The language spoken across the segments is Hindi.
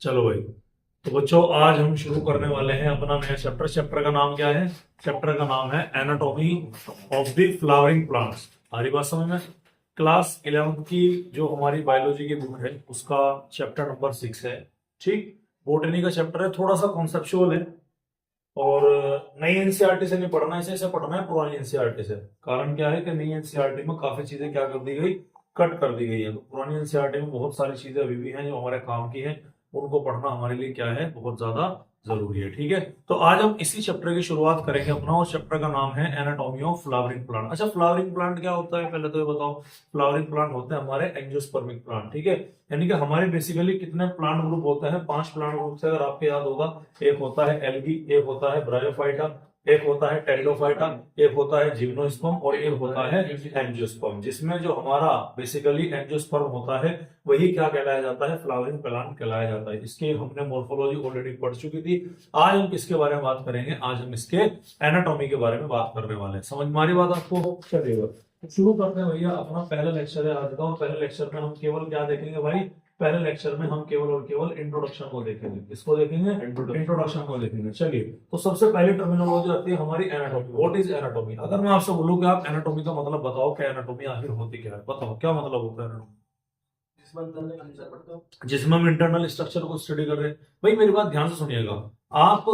चलो भाई। तो बच्चों आज हम शुरू करने वाले हैं अपना नया चैप्टर। चैप्टर का नाम क्या है? चैप्टर का नाम है anatomy of the flowering plants. हमारी बात समझ में? क्लास 11th की जो हमारी बायोलॉजी की बुक है उसका चैप्टर नंबर 6 है। ठीक, बोटनी का चैप्टर है, थोड़ा सा कॉन्सेप्चुअल है और नई एनसीईआरटी से नहीं पढ़ना है इसे पढ़ना है पुरानी एनसीईआरटी से। कारण क्या है कि नई एनसीईआरटी में काफी चीजें क्या कर दी गई, कट कर दी गई है। तो पुरानी एनसीईआरटी में बहुत सारी चीजें अभी भी हैं जो हमारे काम की हैं, उनको पढ़ना हमारे लिए क्या है, बहुत ज्यादा जरूरी है। ठीक है, तो आज हम इसी चैप्टर की शुरुआत करेंगे अपना, और चैप्टर का नाम है एनाटॉमी ऑफ फ्लावरिंग प्लांट। अच्छा, फ्लावरिंग प्लांट क्या होता है पहले तो ये बताओ। फ्लावरिंग प्लांट होते हैं हमारे एंजियोस्पर्मिक प्लांट। ठीक है, यानी कि हमारे बेसिकली कितने प्लांट ग्रुप होते हैं? 5 प्लांट ग्रुप से, अगर आपको याद होगा। एक होता है एल्गी, एक होता है ब्रायोफाइटा, एक होता है टेरिडोफाइटा, एक होता है जिम्नोस्पर्म और एक होता है एंजियोस्पर्म। जिसमें जो हमारा बेसिकली एंजियोस्पर्म होता है वही क्या कहलाया जाता है? फ्लावरिंग प्लांट कहलाया जाता है। इसके हमने मोर्फोलॉजी ऑलरेडी पढ़ चुकी थी। आज हम किसके बारे में बात करेंगे? आज हम इसके एनाटॉमी के बारे में बात करने वाले हैं। समझ में आ रही बात आपको? चलिएगा शुरू करते हैं भैया। अपना पहला लेक्चर है आज का, और पहले लेक्चर में हम केवल क्या देखेंगे भाई? पहले लेक्चर में हम केवल और केवल इंट्रोडक्शन को देखेंगे। किसको देखेंगे? इंट्रोडक्शन को देखेंगे। चलिए, तो सबसे पहले टर्मिनोलॉजी आती है हमारी एनाटॉमी। What is anatomy? अगर मैं आपसे बोलूं कि आप एनाटॉमी का मतलब बताओ, क्या एनाटॉमी आखिर होती क्या है? बताओ क्या मतलब होता है एनाटॉमी? जिसमें हम इंटरनल स्ट्रक्चर को स्टडी कर रहे हैं। भाई मेरी बात ध्यान से सुनिएगा आप।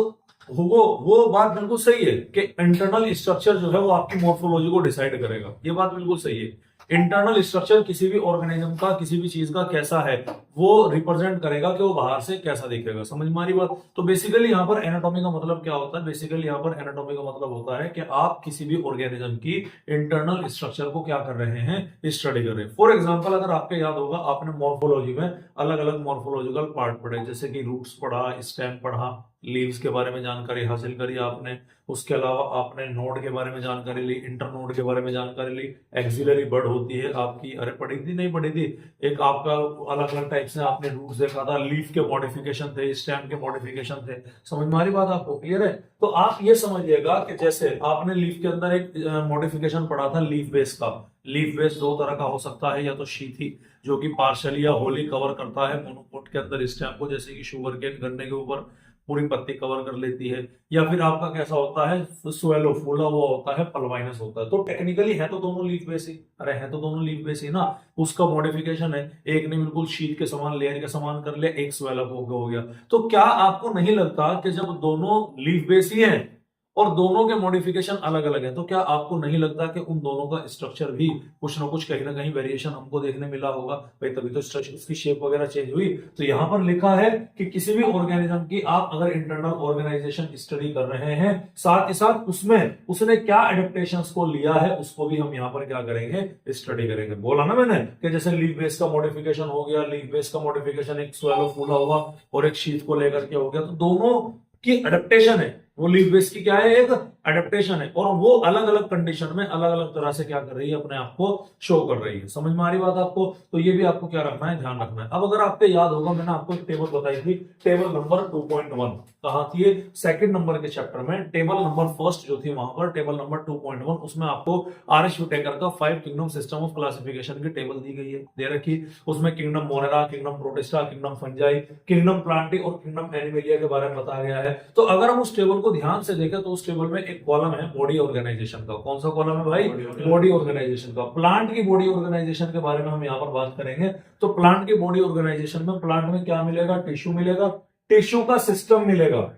वो बात बिल्कुल सही है कि इंटरनल स्ट्रक्चर जो है वो आपकी मॉर्फोलॉजी को डिसाइड करेगा। ये बात बिल्कुल सही है। इंटरनल स्ट्रक्चर किसी भी ऑर्गेनिज्म का, किसी भी चीज का कैसा है, वो रिप्रेजेंट करेगा कि वो बाहर से कैसा दिखेगा। समझ में आ रही बात? तो बेसिकली यहाँ पर एनाटॉमी का मतलब क्या होता है? बेसिकली यहाँ पर एनाटॉमी का मतलब होता है कि आप किसी भी ऑर्गेनिज्म की इंटरनल स्ट्रक्चर को क्या कर रहे हैं? स्टडी कर रहे हैं। फॉर एग्जाम्पल, अगर आपको याद होगा, आपने मॉर्फोलॉजी में अलग अलग मॉर्फोलॉजिकल पार्ट पढ़े, जैसे कि रूट्स पढ़ा, स्टेम पढ़ा, लीव्स के बारे में जानकारी हासिल करी आपने। उसके अलावा आपने नोड के बारे में जानकारी ली, इंटरनोड के बारे में जानकारी ली। एक्सिलरी बड होती है आपकी, अरे पढ़ी थी नहीं पढ़ी थी? एक आपका अलग अलग टाइप से आपने रूट्स देखा था, लीफ के मॉडिफिकेशन थे, स्टेम के मॉडिफिकेशन थे। समझ में आ रही बात आपको? क्लियर है? तो आप ये समझिएगा कि जैसे आपने लीफ के अंदर एक मॉडिफिकेशन पढ़ा था लीफ बेस का। लीफ बेस दो तरह का हो सकता है, या तो शीथी जो कि पार्शली या होली कवर करता है मोनोकोट के अंदर स्टेम को, जैसे कि शुगर केन गन्ने के ऊपर पूरी पत्ती कवर कर लेती है। या फिर आपका कैसा होता है? स्वेलो, फूला हुआ होता है, पल्वाइनस होता है। तो टेक्निकली है तो दोनों लीफ बेस ही, अरे है तो दोनों लीफ बेस ही ना। उसका मॉडिफिकेशन है, एक ने बिल्कुल शीट के समान, लेयर के समान कर लिया, एक स्वेलो हो गया। तो क्या आपको नहीं लगता कि जब दोनों लीफ बेस ही है और दोनों के मॉडिफिकेशन अलग अलग है, तो क्या आपको नहीं लगता कि उन दोनों का स्ट्रक्चर भी कुछ ना कुछ, कहीं ना कहीं वेरिएशन हमको देखने मिला होगा? भाई तभी तो स्ट्रक्चर, उसकी शेप वगैरह चेंज हुई। तो यहां पर लिखा है कि किसी भी ऑर्गेनिज्म की आप अगर इंटरनल ऑर्गेनाइजेशन स्टडी कर रहे हैं, साथ ही साथ उसमें उसने क्या एडेप्टेशन को लिया है, उसको भी हम यहाँ पर क्या करेंगे? स्टडी करेंगे। बोला ना मैंने कि जैसे लीफ बेस का मॉडिफिकेशन हो गया, लीफ बेस का मॉडिफिकेशन एक स्वेलो फूला हुआ और एक शीट को लेकर के हो गया, तो दोनों की एडेप्टेशन है। वो लीफ बेस की क्या है? एक एडेप्टेशन है, और वो अलग अलग कंडीशन में अलग अलग तरह से क्या कर रही है? अपने आप को शो कर रही है। समझ में आ रही बात आपको? तो ये भी आपको क्या रखना है? ध्यान रखना है। अब अगर आपको याद होगा, मैंने आपको एक टेबल बताई थी, टेबल नंबर 2.1। कहा थी ये? सेकंड नंबर के चैप्टर में। टेबल नंबर फर्स्ट जो थी वहां पर टेबल नंबर 2.1, उसमें आपको आर.एच. व्हिटेकर का 5 किंगडम सिस्टम ऑफ क्लासिफिकेशन की टेबल दी गई है, दे रखी। उसमें kingdom Monera, kingdom protista, kingdom fungi, kingdom Plantae और किंगडम एनिमेलिया के बारे में बताया गया है। तो अगर हम उस टेबल को ध्यान से देखें तो उस टेबल में एक कॉलम है बॉडी ऑर्गेनाइजेशन का। कौन सा कॉलम है भाई? बॉडी ऑर्गेनाइजेशन का। प्लांट की बॉडी ऑर्गेनाइजेशन के बारे में हम यहाँ पर बात करेंगे। तो प्लांट की बॉडी ऑर्गेनाइजेशन में प्लांट में क्या मिलेगा? टिश्यू मिलेगा, टिश्यू का सिस्टम मिलेगा।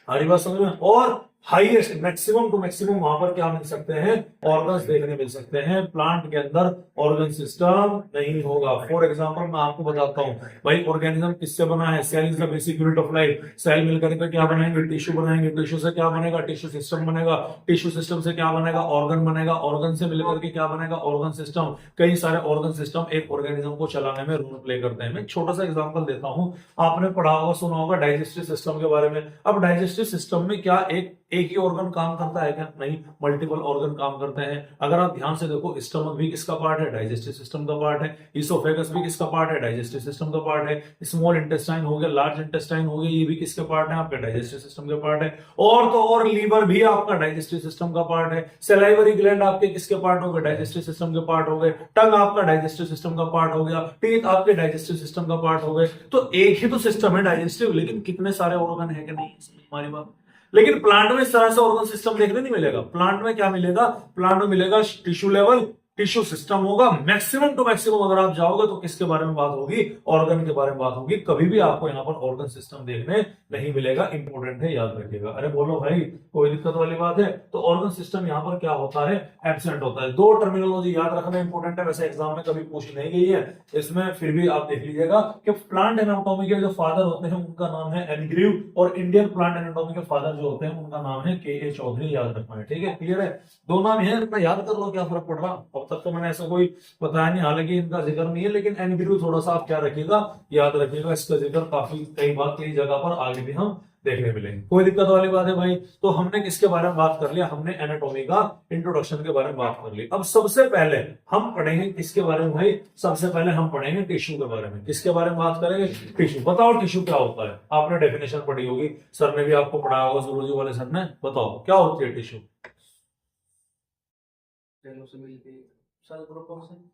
हरी बात समझ में? और हाईएस्ट मैक्सिमम टू मैक्सिमम वहां पर क्या मिल सकते हैं? ऑर्गन्स देखने मिल सकते हैं। प्लांट के अंदर ऑर्गन सिस्टम नहीं होगा। फॉर एग्जांपल मैं आपको बताता हूं भाई, ऑर्गेनिज्म किससे बना है? Cell is the basic unit of life. Cell मिलकर के क्या बनाएंगे? टिश्यू बनाएंगे। टिश्यू से क्या बनेगा? टिश्यू सिस्टम बनेगा। टिश्यू सिस्टम से क्या बनेगा? ऑर्गन बनेगा। ऑर्गन से मिलकर के क्या बनेगा? Organ system. कई सारे ऑर्गन सिस्टम एक ऑर्गेनिज्म को चलाने में रोल प्ले करते हैं। मैं छोटा सा एग्जांपल देता हूं। आपने पढ़ा होगा, सुना होगा डाइजेस्टिव सिस्टम के बारे में। अब डाइजेस्टिव सिस्टम में क्या एक एक ही ऑर्गन काम करता है क्या? नहीं, मल्टीपल ऑर्गन काम करते हैं। अगर आप ध्यान से देखो, स्टमक भी किसका पार्ट है? डाइजेस्टिव सिस्टम का पार्ट है। इसोफेगस भी किसका पार्ट है? डाइजेस्टिव सिस्टम का पार्ट है। स्मॉल इंटेस्टाइन हो गया, लार्ज इंटेस्टाइन हो गया, ये भी किसके पार्ट है? आपके डाइजेस्टिव सिस्टम के पार्ट है। और तो और लीवर भी आपका डाइजेस्टिव सिस्टम का पार्ट है। सलाइवरी ग्लैंड आपके किसके पार्ट हो गए? डाइजेस्टिव सिस्टम के पार्ट हो गए। टंग आपका डाइजेस्टिव सिस्टम का पार्ट हो गया। टीथ आपके डाइजेस्टिव सिस्टम का पार्ट हो गए। तो एक ही तो सिस्टम है डाइजेस्टिव, लेकिन कितने सारे ऑर्गन है कि नहीं? हमारी बात। लेकिन प्लांट में इस तरह से ऑर्गन सिस्टम देखने नहीं मिलेगा। प्लांट में क्या मिलेगा? प्लांट में मिलेगा टिश्यू लेवल, टिश्यू सिस्टम होगा। मैक्सिमम टू मैक्सिमम अगर आप जाओगे तो किसके बारे में बात होगी? ऑर्गन के बारे में बात होगी। कभी भी आपको यहाँ पर ऑर्गन सिस्टम देखने नहीं मिलेगा। इंपॉर्टेंट है, याद रखिएगा। अरे बोलो भाई, कोई दिक्कत वाली बात है? तो ऑर्गन सिस्टम यहाँ पर क्या होता है? एब्सेंट होता है। दो टर्मिनोलॉजी याद रखना इंपॉर्टेंट है, वैसे एग्जाम में कभी पूछी नहीं गई है, इसमें फिर भी आप देख लीजिएगा कि प्लांट एनाटॉमी के जो फादर होते हैं उनका नाम है एनग्रीव, और इंडियन प्लांट एनाटॉमी के फादर जो होते हैं उनका नाम है के चौधरी। याद रखना है, ठीक है? क्लियर है? दो नाम है, इतना याद कर लो, क्या फर्क पड़ रहा। अब तक तो मैंने ऐसा कोई बताया नहीं, हालांकि इनका जिक्र नहीं है, लेकिन एनग्रीव थोड़ा सा आप क्या रखिएगा, याद रखिएगा। इसका जिक्र काफी कई बार कई जगह पर आगे भी हम देखने मिलेंगे। कोई दिक्कत वाली बात है भाई? तो हमने किसके बारे में बात कर लिया? हमने एनाटॉमी का इंट्रोडक्शन के बारे में बात कर ली। अब सबसे पहले हम पढ़ेंगे किसके बारे में भाई? सबसे पहले हम पढ़ेंगे टिश्यू के बारे में। किसके बारे में बात करेंगे? टिश्यू। बताओ टिश्यू क्या होता है? आपने डेफिनेशन पढ़ी होगी, सर ने भी आपको पढ़ाया होगा, जूलॉजी वाले सर ने। बताओ क्या होती है tissue?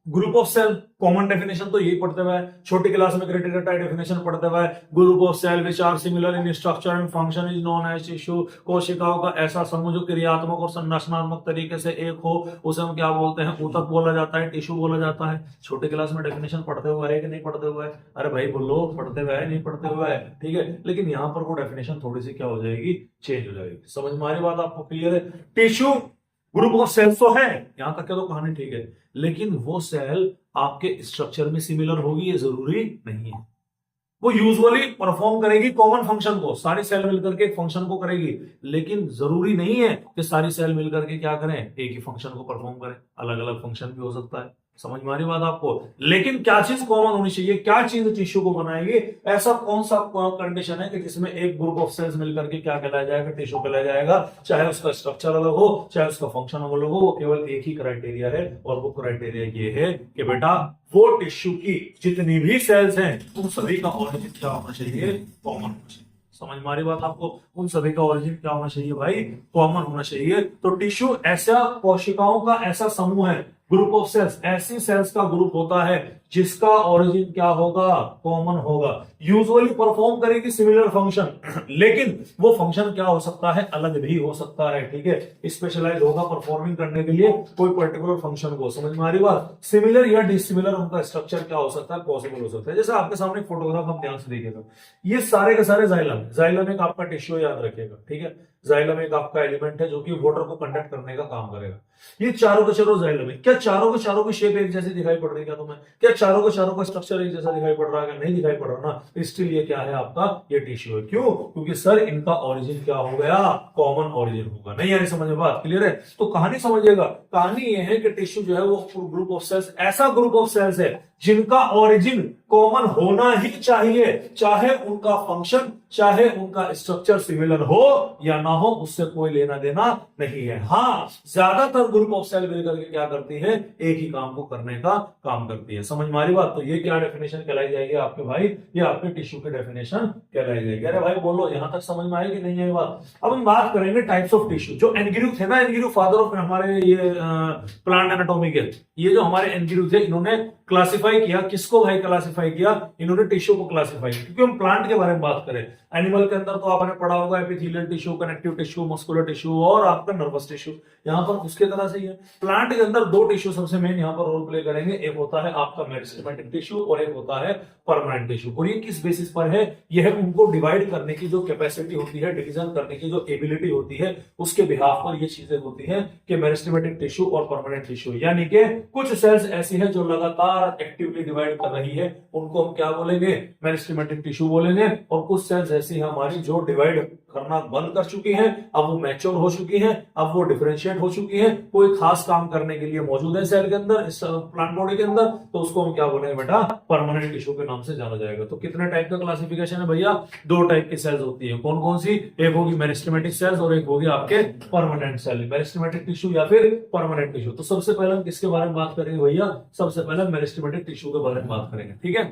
Group of cell. Common definition तो यही पढ़ते हुए, छोटी क्लास में क्राइटेरिया टाइप डेफिनेशन पढ़ते हुए, group of cell which are similar in structure and function is known as tissue. कोशिकाओं का ऐसा समूह जो क्रियात्मक और संरचनात्मक तरीके से एक हो, उसे हम क्या बोलते हैं? ऊतक बोला जाता है, टिश्यू बोला जाता है। छोटी क्लास में डेफिनेशन पढ़ते हुए है कि नहीं पढ़ते हुए? अरे भाई बोलो, पढ़ते हुए है नहीं पढ़ते हुए है? ठीक है, लेकिन यहाँ पर वो डेफिनेशन थोड़ी सी क्या हो जाएगी? चेंज हो जाएगी। समझ में आ रही बात आपको? क्लियर है? टिश्यू ग्रुप ऑफ सेल्स तो है, यहां तक के तो कहानी ठीक है, लेकिन वो सेल आपके स्ट्रक्चर में सिमिलर होगी ये जरूरी नहीं है। वो यूजुअली परफॉर्म करेगी कॉमन फंक्शन को, सारी सेल मिलकर के एक फंक्शन को करेगी, लेकिन जरूरी नहीं है कि सारी सेल मिलकर के क्या करें? एक ही फंक्शन को परफॉर्म करें। अलग अलग फंक्शन भी हो सकता है। समझ में आ रही बात आपको? लेकिन क्या चीज कॉमन होनी चाहिए? क्या चीज टिश्यू को बनाएगी? ऐसा कौन सा कंडीशन है कि जिसमें एक ग्रुप ऑफ सेल्स मिलकर के क्या कहलाया जाएगा? टिश्यू कहलाया जाएगा। चाहे उसका स्ट्रक्चर अलग हो, चाहे उसका फंक्शन अलग हो, वो केवल एक ही क्राइटेरिया है, और वो क्राइटेरिया ये है कि बेटा वो टिश्यू की जितनी भी सेल्स हैं उन सभी का ऑरिजिन क्या होना चाहिए? कॉमन होना चाहिए। समझ में आ रही बात आपको? उन सभी का ओरिजिन क्या होना चाहिए भाई? कॉमन होना चाहिए। तो टिश्यू ऐसा कोशिकाओं का ऐसा समूह है, ग्रुप ऑफ सेल्स, ऐसी सेल्स का ग्रुप होता है जिसका ओरिजिन क्या होगा? कॉमन होगा। यूजुअली परफॉर्म करेगी सिमिलर फंक्शन, लेकिन वो फंक्शन क्या हो सकता है? अलग भी हो सकता है। ठीक है, स्पेशलाइज होगा परफॉर्मिंग करने के लिए कोई पर्टिकुलर फंक्शन को। समझ में आ रही बात? सिमिलर या डिसिमिलर उनका स्ट्रक्चर क्या हो सकता है? पॉसिबल हो सकता है। जैसे आपके सामने फोटोग्राफ हम ध्यान से देखिएगा, ये सारे के सारे जाइलम। जाइलम एक आपका टिश्यू, याद रखिएगा। ठीक है, जाइलम एक आपका एलिमेंट है जो कि वाटर को कंडक्ट करने का काम करेगा। ये चारों के चारों जाइलम है। क्या चारों के चारों की शेप एक जैसी दिखाई पड़ रही है क्या तुम्हें? क्या चारों के चारों का स्ट्रक्चर एक जैसा दिखाई पड़ रहा है? नहीं दिखाई पड़ रहा ना, स्टिल ये क्या है? आपका ये टिश्यू है। क्यों? क्योंकि सर इनका ओरिजिन क्या हो गया? कॉमन ओरिजिन होगा। नहीं यानी समझ में बात? क्लियर है? तो कहानी समझिएगा। कहानी ये है कि टिश्यू जो है वो ग्रुप ऑफ सेल्स, ऐसा ग्रुप ऑफ सेल्स है जिनका ओरिजिन कॉमन होना ही चाहिए, चाहे उनका फंक्शन, चाहे उनका स्ट्रक्चर सिमिलर हो या ना हो, उससे कोई लेना देना नहीं है। हाँ, ज्यादातर ग्रुप ऑफ सेल मिलकर के क्या करती है? एक ही काम को करने का काम करती है। समझ में आ रही बात? तो ये क्या डेफिनेशन कहलाई जाएगी आपके भाई? ये आपके टिश्यू की डेफिनेशन कहलाई जाएगी। अरे भाई बोलो, यहां तक समझ में आएगी नहीं आई बात? अब हम बात करेंगे टाइप्स ऑफ टिश्यू। जो एनग्रीव थे ना, एनग्रीव फादर ऑफ हमारे ये प्लांट एनाटॉमी के, ये जो हमारे एनग्रीव थे, इन्होंने क्लासिफाई किया। किसको भाई क्लासिफाई किया? इन्होंने टिश्यू को क्लासिफाई किया। क्योंकि हम प्लांट के बारे में बात करें, एनिमल के अंदर तो आपने पढ़ा होगा epithelial tissue, connective tissue, muscular tissue और आपका नर्वस टिश्यू। यहाँ पर उसके तरह से ही है। प्लांट के अंदर दो टिश्यू सबसे मेन यहाँ पर रोल प्ले करेंगे। एक होता है आपका मेरिस्टेमेटिक टिश्यू और एक होता है परमानेंट टिश्यू। और ये किस बेसिस पर है? यह उनको डिवाइड करने की जो कैपेसिटी होती है, डिवीजन करने की जो एबिलिटी होती है, उसके बिहाफ पर ये चीजें होती है कि मेरिस्टेमेटिक टिश्यू और परमानेंट टिश्यू। यानी कि कुछ सेल्स ऐसी है जो लगातार एक्टिवली डिवाइड कर रही है, उनको हम क्या बोलेंगे? मेरिस्टेमेटिक टिश्यू बोलेंगे। और कुछ सेल्स ऐसी है हमारी जो डिवाइड करना बंद कर चुकी हैं, अब वो मैच्योर हो चुकी हैं, अब वो डिफरेंशिएट हो चुकी हैं, कोई खास काम करने के लिए मौजूद है सेल के अंदर, इस प्लांट बॉडी के अंदर, तो उसको हम क्या बोलेंगे बेटा, परमानेंट टिश्यू के नाम से जाना जाएगा। तो कितने टाइप का क्लासिफिकेशन है भैया, 2 टाइप की सेल्स होती है। कौन कौन सी, एक होगी मेरिस्टेमेटिक सेल्स और एक होगी आपके परमानेंट सेल, मेरिस्टेमेटिक टिश्यू या फिर परमानेंट टिश्यू। तो सबसे पहले हम किसके बारे में बात करेंगे भैया, सबसे पहले मेरिस्टेमेटिक टिश्यू के बारे में बात करेंगे, ठीक है।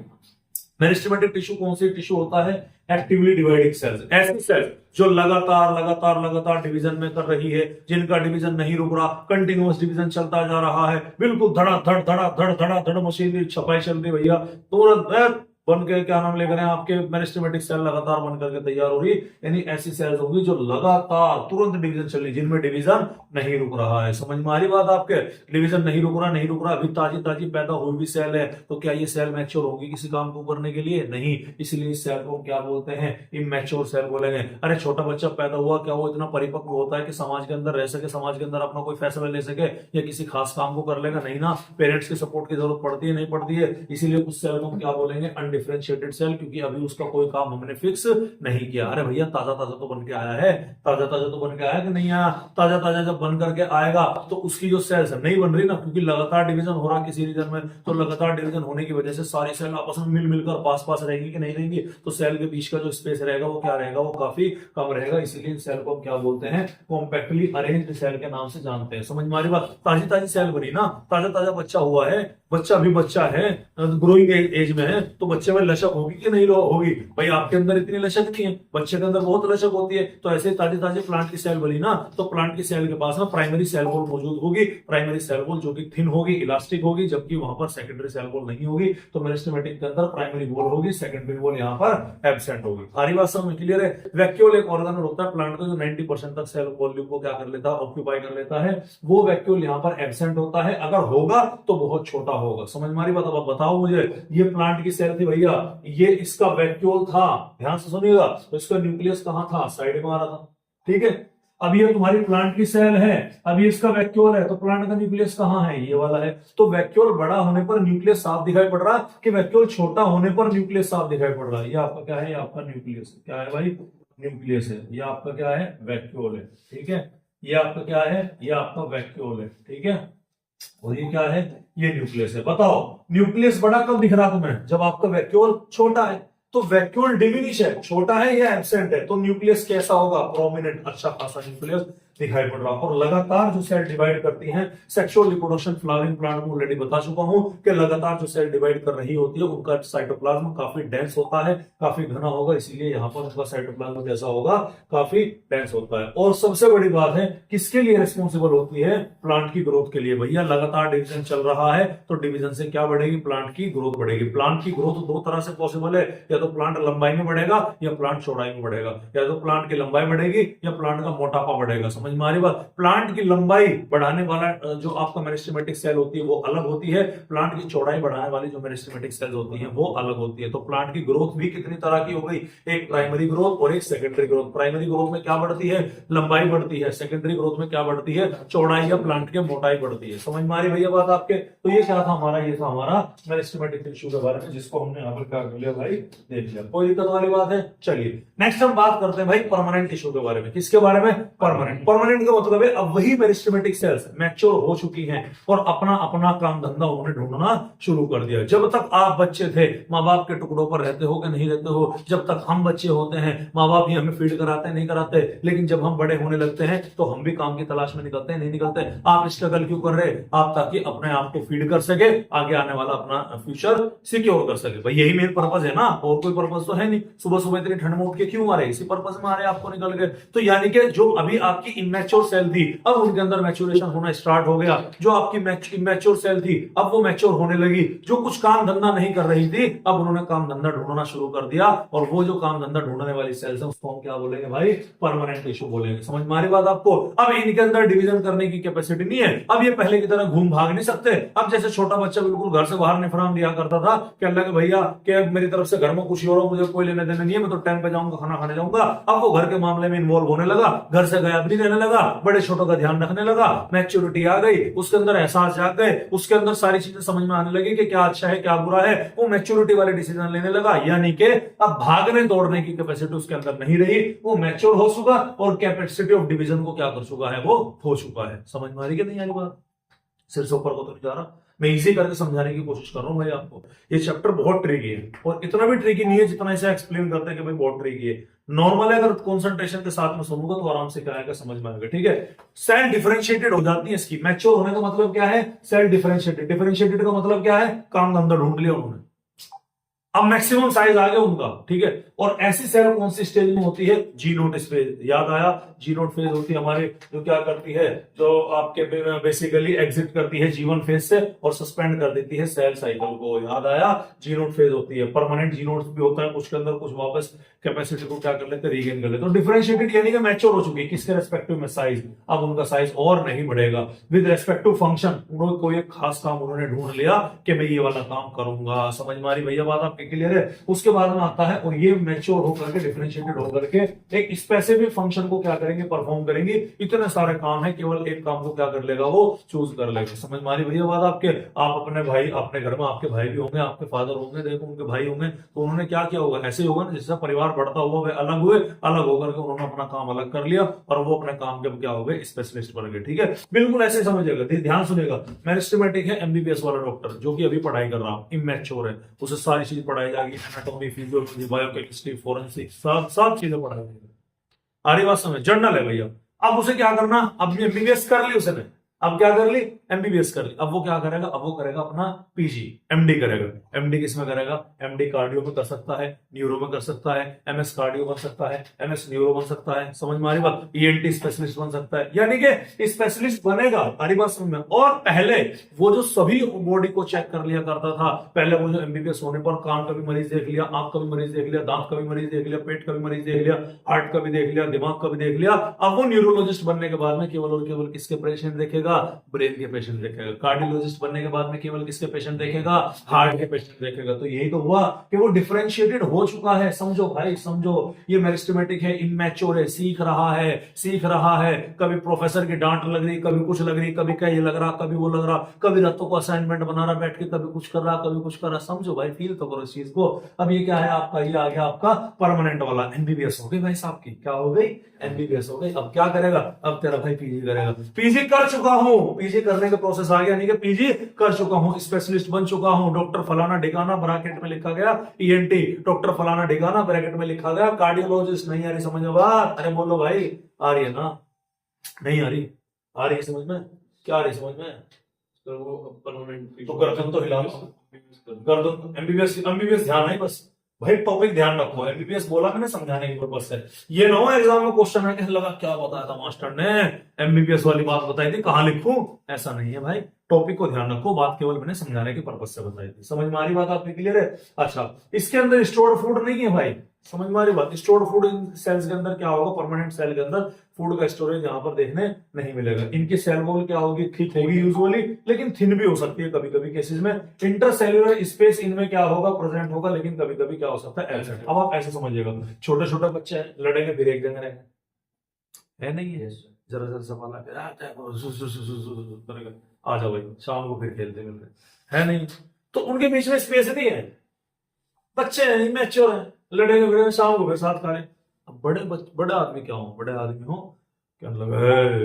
मेरिस्टेमेटिक टिश्यू कौन सी टिश्यू होता है, एक्टिवली डिवाइडिंग सेल्स, ऐसी सेल्स जो लगातार डिवीजन में कर रही है, जिनका डिवीजन नहीं रुक रहा, कंटिन्यूअस डिवीजन चलता जा रहा है, बिल्कुल धड़ा धड़ मशीनरी छपाई चल रही भैया, तुरंत बन के क्या नाम लेकर आपके मेरिस्टेमेटिक सेल लगातार बन करके तैयार हो रही, यानी ऐसी सेल्स होगी जो लगातार तुरंत डिवीजन चल रही, जिनमें डिवीजन नहीं रुक रहा है। समझ में आ रही बात आपके, डिवीजन नहीं रुक रहा, अभी ताजी पैदा हुई भी सेल है, तो क्या ये सेल मैच्योर होगी किसी काम को करने के लिए, नहीं, इसलिए इस सेल को क्या बोलते हैं, इमैच्योर सेल बोलेंगे। अरे छोटा बच्चा पैदा हुआ, क्या वो इतना परिपक्व होता है कि समाज के अंदर रह सके, समाज के अंदर अपना कोई फैसला ले सके या किसी खास काम को कर लेगा, नहीं ना, पेरेंट्स की सपोर्ट की जरूरत पड़ती है, नहीं पड़ती है, इसीलिए उस सेल को क्या बोलेंगे, अनडिफरेंशिएटेड सेल, क्योंकि अभी उसका कोई काम हमने फिक्स नहीं किया। अरे भैया ताजा तो बन के आया है, ताजा तो बन के आया कि नहीं आया, ताजा जब बन करके आएगा तो उसकी जो सेल्स नहीं बन रही ना, क्योंकि लगातार डिवीजन हो रहा है किसी रीजन में, तो लगातार डिवीजन होने की वजह से सारी सेल आपस में मिलकर पास रहेंगी कि नहीं रहेंगी, तो सेल के बीच का जो स्पेस रहेगा वो क्या रहेगा, वो काफी कम रहेगा, इसीलिए सेल को हम क्या बोलते हैं, कॉम्पैक्टली अरेंज्ड सेल के नाम से जानते हैं। समझ में आ रही बात, ताजी सेल बनी ना, ताजा बच्चा हुआ है, बच्चा भी बच्चा है, ग्रोइंग एज में है, तो बच्चे में लचक होगी कि नहीं होगी, भाई आपके अंदर इतनी लचक नहीं है, बच्चे के अंदर बहुत लचक होती है, तो ऐसे ताजे प्लांट की सेल बनी ना, तो प्लांट की सेल के पास ना प्राइमरी सेल वॉल मौजूद होगी, प्राइमरी सेल वॉल जो कि थिन होगी, इलास्टिक होगी, जबकि वहां पर सेकेंडरी सेल वॉल नहीं होगी, तो मेरिस्टेमेटिक के अंदर प्राइमरी वॉल होगी, सेकेंडरी वॉल यहाँ पर एब्सेंट होगी। सारी बात समझ क्लियर है। वैक्यूल एक ऑर्गन होता है प्लांट का जो 90% तक सेल वॉल्यूम को क्या कर लेता है, ऑक्यूपाई कर लेता है, वो वैक्यूल यहाँ पर एब्सेंट होता है, अगर होगा तो बहुत छोटा होगा। समझ में आ रही बात, अब बताओ मुझे, ये प्लांट की सेल थी भैया, ये इसका वैक्यूल था, ध्यान से सुनिएगा, तो इसका न्यूक्लियस कहां था, साइड में आ रहा था, ठीक है। अब ये तुम्हारी प्लांट की सेल है, अभी इसका वैक्यूल है, तो प्लांट का न्यूक्लियस कहां है, ये वाला है, तो वैक्यूल बड़ा होने पर न्यूक्लियस साफ दिखाई पड़ रहा है कि वैक्यूल छोटा होने पर न्यूक्लियस साफ दिखाई पड़ रहा है। ये आपका क्या है, ये आपका न्यूक्लियस है, क्या है भाई, न्यूक्लियस है, ये आपका क्या है, वैक्यूल है, ठीक है, ये आपका क्या है, ये आपका वैक्यूल है, ठीक है, और ये क्या है, ये न्यूक्लियस है। बताओ न्यूक्लियस बड़ा कब दिख रहा तुम्हें, जब आपका वैक्यूल छोटा है, तो वैक्यूल डिमिनिश है, छोटा है या एब्सेंट है, तो न्यूक्लियस कैसा होगा, प्रोमिनेंट, अच्छा खासा न्यूक्लियस दिखाई पड़ रहा। और लगातार जो सेल डिवाइड करती हैं, सेक्सुअल रिप्रोडक्शन फ्लावरिंग प्लांट में ऑलरेडी बता चुका हूं कि लगातार जो सेल डिवाइड कर रही होती है उनका साइटोप्लाज्म काफी डेंस होता है, काफी घना होगा, इसीलिए यहाँ पर उनका साइटोप्लाज्म कैसा होगा, काफी डेंस होता है। और सबसे बड़ी बात है, किसके लिए रिस्पॉन्सिबल होती है, प्लांट की ग्रोथ के लिए। भैया लगातार डिवीजन चल रहा है, तो डिवीजन से क्या बढ़ेगी, प्लांट की ग्रोथ बढ़ेगी। प्लांट की ग्रोथ 2 तरह से पॉसिबल है, या तो प्लांट लंबाई में बढ़ेगा या प्लांट चौड़ाई में बढ़ेगा, या तो प्लांट की लंबाई बढ़ेगी या प्लांट का मोटापा बढ़ेगा। समझ में आ रही बात, प्लांट की लंबाई बढ़ाने वाला जो आपका मेरिस्टेमेटिक सेल होती है वो अलग होती है, प्लांट की चौड़ाई बढ़ाने वाली जो मेरिस्टेमेटिक सेल होती है वो अलग होती है। तो प्लांट की ग्रोथ भी कितनी तरह की हो गई, एक प्राइमरी ग्रोथ और एक सेकेंडरी ग्रोथ। प्राइमरी ग्रोथ में क्या बढ़ती है, लंबाई बढ़ती है, सेकेंडरी ग्रोथ में क्या बढ़ती है, चौड़ाई या प्लांट की मोटाई बढ़ती है। समझ में आ रही भैया बात आपके। तो ये क्या था हमारा, ये था हमारा मेरिस्टेमेटिक टिश्यू के बारे में, जिसको हमने यहाँ पर क्या कर लिया भाई, देख लिया, कोई दिक्कत वाली बात है। चलिए नेक्स्ट हम बात करते हैं भाई परमानेंट टिश्यू के बारे में। किसके बारे में, परमानेंट का मतलब है अब वही मेरिस्टेमेटिक सेल्स मैच्योर हो चुकी हैं और अपना अपना काम धंधा उन्होंने ढूंढना शुरू कर दिया। जब तक आप बच्चे थे, माँ बाप के टुकड़ों पर रहते हो कि नहीं रहते हो, जब तक हम बच्चे होते हैं माँ बाप ही हमें फीड कराते हैं, नहीं कराते, लेकिन जब हम बड़े होने लगते हैं तो हम भी काम की तलाश में निकलते हैं, नहीं निकलते। आप स्ट्रगल क्यों कर रहे, आप ताकि अपने आप को फीड कर सके, आगे आने वाला अपना फ्यूचर सिक्योर कर सके। भाई यही मेन पर्पज है ना, और कोई पर्पज तो है नहीं। सुबह सुबह इतनी ठंड में उठ के क्यों आ रहे, इसी पर्पज में आ रहे आपको निकल गए। तो यानी कि जो अभी आपकी इमैच्योर सेल थी, अब उनके अंदर मैच्योरेशन होना स्टार्ट हो गया। जो आपकी इमैच्योर सेल थी अब वो मैच्योर होने लगी। जो कुछ काम धंधा नहीं कर रही थी अब उन्होंने काम धंधा ढूंढना शुरू कर दिया, और वो जो काम धंधा ढूंढने वाली सेल्स है उसको हम क्या बोलेंगे भाई, परमानेंट टिश्यू बोलेंगे। समझ में आ रही बात आपको। अब इनके अंदर डिवीजन करने की कैपेसिटी नहीं है, अब ये पहले की तरह घूम भाग नहीं सकते। अब जैसे छोटा बच्चा बिल्कुल घर से बाहर निफराम दिया करता था कि अल्लाह के भैया कि मेरी तरफ से घर में कुछ हो रहा, मुझे कोई लेने देने नहीं है, मैं तो टाइम पे जाऊंगा, खाना खाने जाऊंगा। अब वो घर के मामले में इन्वॉल्व होने लगा, घर से गायब नहीं रहना समझने लगा, बड़े छोटों का ध्यान रखने लगा, मैच्योरिटी आ गई, उसके अंदर एहसास जाग गए, उसके अंदर सारी चीजें समझ में आने लगी कि क्या अच्छा है क्या बुरा है, वो मैच्योरिटी वाले डिसीजन लेने लगा। यानी कि अब भागने दौड़ने की कैपेसिटी उसके अंदर नहीं रही, वो मैच्योर हो चुका और कैपेसिटी ऑफ डिवीजन को क्या कर चुका है, वो हो चुका है। समझ में आ रही कि नहीं आ रही बात? सिर से ऊपर को तो नहीं जा रहा, मैं इजी करके समझाने की कोशिश कर रहा हूं भाई आपको। ये चैप्टर बहुत ट्रिकी है और इतना भी ट्रिकी नहीं है जितना इसे एक्सप्लेन करते हैं कि भाई बहुत ट्रिकी है। नॉर्मल है, अगर कंसंट्रेशन के साथ में सुनूंगा तो आराम से क्या आएगा, समझ में आएगा। ठीक है, सेल डिफरेंशिएटेड हो जाती है इसकी। मैच्योर होने का मतलब क्या है, सेल डिफरेंशिएटेड। डिफरेंशिएटेड का मतलब क्या है, काम धंधा ढूंढ लिया उन्होंने, अब मैक्सिमम साइज आ गया उनका। ठीक है, और ऐसी सेल कौन सी स्टेज में होती है, जी नोट स्टेज। याद आया, जी नोट फेज होती है हमारे, जो क्या करती है, जो आपके बेसिकली एग्जिट करती है जीवन फेज से और सस्पेंड कर देती है सेल साइकिल को। याद आया, जी नोट फेज होती है। परमानेंट जी नोट भी होता है, कुछ के अंदर कुछ वापस कैपेसिटी को क्या कर लेते, रीगेन कर लेते। तो डिफरेंशिएटेड यानी कि मैच्योर हो चुकी है, किसके रेस्पेक्टिव में, साइज। अब उनका साइज और नहीं बढ़ेगा। विद रेस्पेक्ट टू फंक्शन, उन्होंने कोई एक खास काम उन्होंने ढूंढ लिया कि मैं ये वाला काम करूंगा। समझ में आ रही भैया बात आपके, क्लियर है? उसके बाद में आता है, और ये मैच्योर होकर के, डिफरेंशिएटेड होकर के एक स्पेसिफिक फंक्शन को क्या करेंगे, परफॉर्म करेंगे। इतने सारे काम है, केवल एक काम को क्या कर लेगा, वो चूज कर लेगा। समझ में आ रही भैया बात आपके? आप अपने भाई, अपने घर में आपके भाई भी होंगे, आपके फादर होंगे, देखो उनके भाई होंगे, तो उन्होंने क्या किया होगा, ऐसे ही होगा ना, जिससे परिवार बढ़ता हुआ वे अलग हुए, अलग होकर के उन्होंने अपना काम अलग कर लिया और वो अपने काम के क्या हो गए, स्पेशलिस्ट बन गए। ठीक है, बिल्कुल ऐसे समझिएगा, ध्यान सुनिएगा। मेरिस्टेमेटिक है एमबीबीएस वाला डॉक्टर, जो कि अभी पढ़ाई कर रहा, इमैच्योर है, उसे सारी चीज पढ़ाई जाएगी, एनाटॉमी, फिजियोलॉजी, बायोकेमिस्ट्री, फोरेंसिक, सब चीजें पढ़ाई जाएगी। आ रही बात समझ? जर्नल है भैया। अब उसे क्या करना, अब एमबीबीएस कर ली उसने, अब क्या कर ली, एमबीबीएस कर ली। अब वो क्या करेगा, अब वो करेगा अपना पीजी, एमडी करेगा। एमडी किस में करेगा, एमडी कार्डियो में कर सकता है, न्यूरो में कर सकता है, एमएस कार्डियो बन सकता है, एमएस न्यूरो बन सकता है। समझ में आ रही बात? ईएनटी स्पेशलिस्ट बन सकता है, यानी कि स्पेशलिस्ट बनेगा। आ रही बात समझ में? और पहले वो जो सभी बॉडी को चेक कर लिया करता था, पहले वो जो एमबीबीएस होने पर कान का भी मरीज देख लिया, आंख का भी मरीज देख लिया, दांत का भी मरीज देख लिया, पेट का भी मरीज देख लिया, हार्ट का भी देख लिया, दिमाग का भी देख लिया। अब वो न्यूरोलॉजिस्ट बनने के बाद में केवल और केवल किसके पेशेंट देखेगा, ब्रेन के पेशेंट देखेगा। कार्डियोलॉजिस्ट बनने के बाद में केवल किसके पेशेंट देखेगा, हार्ट के पेशेंट देखेगा। तो यही तो हुआ कि वो डिफरेंशिएटेड हो चुका है। समझो भाई, समझो। ये मेरिस्टेमेटिक है, इमैच्योर है, सीख रहा है, सीख रहा है। कभी प्रोफेसर की डांट लग रही, कभी कुछ लग रही, कभी कहीं लग रहा, कभी वो लग रहा, कभी रातों को असाइनमेंट बना रहा बैठ के, कभी कुछ कर रहा, कभी कुछ कर रहा। समझो भाई, फील तो करो इस चीज को। अब ये क्या है आपका, ये आ गया आपका परमानेंट वाला। एमबीबीएस हो गई भाई साहब की, क्या हो गई, एमबीबीएस हो गई। अब क्या करेगा, अब तेरा भाई पीजी करेगा। पीजी कर चुका हूं, पीजी करने का प्रोसेस आ गया, नहीं कि पीजी कर चुका हूं, स्पेशलिस्ट बन चुका हूं, डॉक्टर फलाना ढिकाना ब्रैकेट में लिखा गया, ईएनटी डॉक्टर फलाना ढिकाना ब्रैकेट में लिखा गया, कार्डियोलॉजिस्ट। नहीं आ रही समझ में बात? अरे बोलो भाई, आ रही है ना? नहीं आ रही? आ रही है समझ में? क्या आ रही समझ में? तो गर्दन तो हिला, गर्दन। एमबीबीएस, एमबीबीएस ध्यान है बस भाई, टॉपिक ध्यान रखो। एमबीबीएस बोला मैंने समझाने की पर्पज से। ये ना हो एग्जाम में क्वेश्चन है, लगा क्या बताया था मास्टर ने, एमबीबीएस वाली बात बताई थी, कहां लिखूं? ऐसा नहीं है भाई, टॉपिक को ध्यान रखो, बात केवल मैंने समझाने की पर्पज से बताई थी। समझ में आ रही बात आपकी, क्लियर है? अच्छा, इसके अंदर स्टोर्ड फूड नहीं है भाई, समझ में आ रही बात? स्टोर्ड फूड इन सेल्स के अंदर क्या होगा, परमानेंट सेल के अंदर फूड का स्टोरेज यहाँ पर देखने नहीं मिलेगा। इनकी सेल वॉल क्या होगी, थिक होगी यूजुअली, लेकिन थिन भी हो सकती है कभी कभी केसेस में। इंटरसेल्युलर स्पेस इनमें क्या होगा, प्रेजेंट होगा, लेकिन कभी कभी क्या हो सकता है, एब्सेंट। अब आप ऐसे समझिएगा, छोटे छोटे बच्चे हैं, लड़ेंगे फिर एक जगह है नहीं है, जरा जरा सवाल आ जाओ भाई, शाम को फिर खेलते मिलते है नहीं, तो उनके बीच में स्पेस नहीं है, बच्चे हैं, इमैच्योर हैं, लड़ेंगे फिर शाम को फिर साथ खा रहे। अब बड़े आदमी क्या हो, बड़े आदमी हो क्या लगा,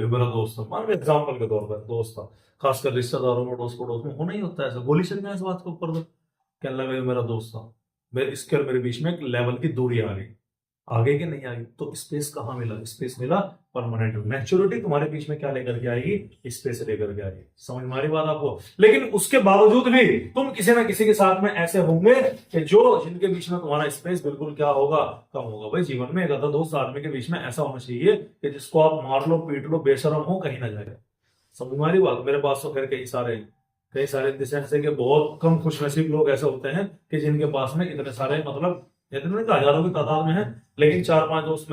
मेरा दोस्त था, मान लो एग्जाम्पल के तौर पर दोस्त था, खासकर रिश्तेदारों में, अड़ोस पड़ोस में होना ही होता है ऐसा, गोली चल जाए इस बात के ऊपर। तो क्या लगा, मेरा दोस्त था, मेरे इसके और मेरे बीच में एक लेवल की दूरी आ गई, आगे के नहीं आएगी, तो स्पेस कहाँ मिला, स्पेस मिला परमानेंट। मैच्योरिटी तुम्हारे बीच में क्या लेकर के आएगी, स्पेस लेकर के आएगी। समझ में आ रही बात आपको? लेकिन उसके बावजूद भी तुम किसी ना किसी के साथ में ऐसे होंगे कि जो जिनके बीच में तुम्हारा स्पेस बिल्कुल क्या होगा, कम होगा। भाई जीवन में एक आधा दोस्त आदमी के बीच में ऐसा होना चाहिए कि जिसको आप मार लो, पीट लो, बेशरम हो, कहीं ना जाए। समझ में आ रही बात? मेरे पास तो खैर कई सारे ऐसे के बहुत कम खुशनसीब लोग ऐसे होते हैं कि जिनके पास में इतने सारे, मतलब इतने हजारों की तादाद में है, लेकिन चार पांच दोस्त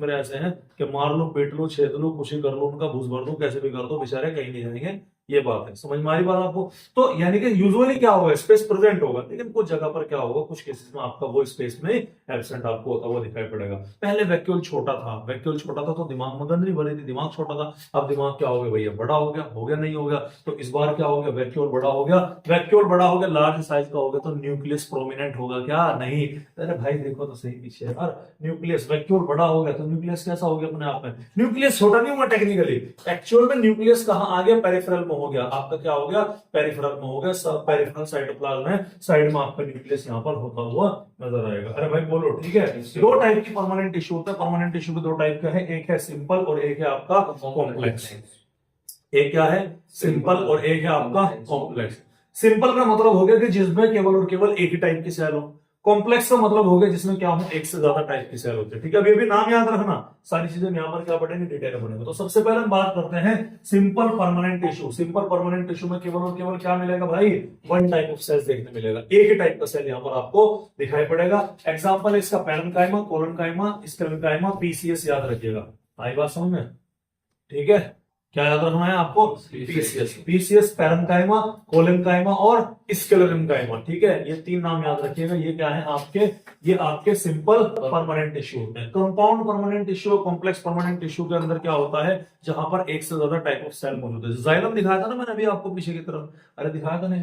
मेरे ऐसे हैं कि मार लो, पीट लो, छेद लो, खुशी कर लो, उनका भूस भर दो, कैसे भी कर दो, बेचारे कहीं नहीं जाएंगे, ये बात है, समझ में आ रही बात आपको? तो यानी कि यूजुअली क्या होगा, स्पेस प्रेजेंट होगा, लेकिन कुछ जगह पर क्या होगा, कुछ केसेस में आपका वो स्पेस में एब्सेंट आपको होता हुआ दिखाई पड़ेगा। पहले वैक्यूल छोटा था, वैक्यूल छोटा था तो दिमाग में गंद नहीं भरी थी, दिमाग छोटा था। अब दिमाग क्या हो गया भैया, बड़ा हो गया, नहीं हो गया? तो इस बार क्या हो गया, वैक्यूल बड़ा हो गया, वैक्यूल बड़ा हो गया, लार्ज साइज का हो गया, तो न्यूक्लियस प्रोमिनेंट होगा क्या? नहीं। अरे भाई देखो तो सही पीछे यार, न्यूक्लियस, वैक्यूल बड़ा हो गया तो न्यूक्लियस कैसा हो गया अपने आप में? न्यूक्लियस छोटा नहीं हुआ टेक्निकली, एक्चुअल में न्यूक्लियस कहां आ गया, पेरिफेरल में हो गया आपका, क्या हो गया, पेरिफेरल में हो गया, सब पेरिफेरल साइटोप्लाज्म है, साइड में आपका न्यूक्लियस यहां पर होता हुआ नजर आएगा। अरे भाई बोलो, ठीक है। दो टाइप की परमानेंट टिश्यू होता है, परमानेंट टिश्यू भी दो टाइप का है, एक है सिंपल और एक है आपका कॉम्प्लेक्स। एक क्या है, सिंपल, और एक है आपका कॉम्प्लेक्स। सिंपल का मतलब हो गया कि जिसमें केवल और केवल एक ही टाइप की सेल हो। कॉम्प्लेक्स का मतलब हो गया जिसमें क्या हो, एक से ज्यादा टाइप की सेल होती है। ठीक है, अभी भी नाम याद रखना, सारी चीजें यहाँ पर क्या पढ़ेंगे, डिटेल में पढ़ेंगे। तो सबसे पहले हम बात करते हैं simple permanent tissue. Simple permanent tissue में केवल और केवल क्या मिलेगा भाई, वन टाइप ऑफ सेल्स देखने मिलेगा, एक ही टाइप का सेल यहाँ पर आपको दिखाई पड़ेगा। एग्जाम्पल इसका पैरेन्काइमा, कोलोनकाइमा, स्क्लेरोकाइमा, पीसीएस याद रखिएगा। आई बात समझ में? ठीक है, क्या याद रखना है आपको, पीसीएस, पीसीएस, पैरेन्काइमा, कोलेनकाइमा और स्क्लेरेनकाइमा। ठीक है, ये तीन नाम याद रखिएगा। ये क्या है आपके, ये आपके सिंपल परमानेंट टिश्यू होते हैं। Compound permanent tissue, complex permanent tissue के अंदर क्या होता है, जहां पर एक से ज्यादा टाइप ऑफ सेल मौजूद है। जाइलम दिखाया था ना मैंने अभी आपको पीछे की तरफ, अरे दिखाया था नहीं,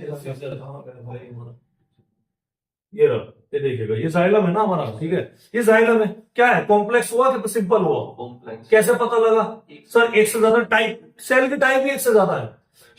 ये रहा, ये देखिएगा, ये जाइलम है ना हमारा। ठीक है, ये जाइलम है, क्या है, कॉम्प्लेक्स हुआ कि सिंपल हुआ? कॉम्प्लेक्स। कैसे पता लगा सर, एक से ज्यादा टाइप, सेल की टाइप ही एक से ज्यादा है,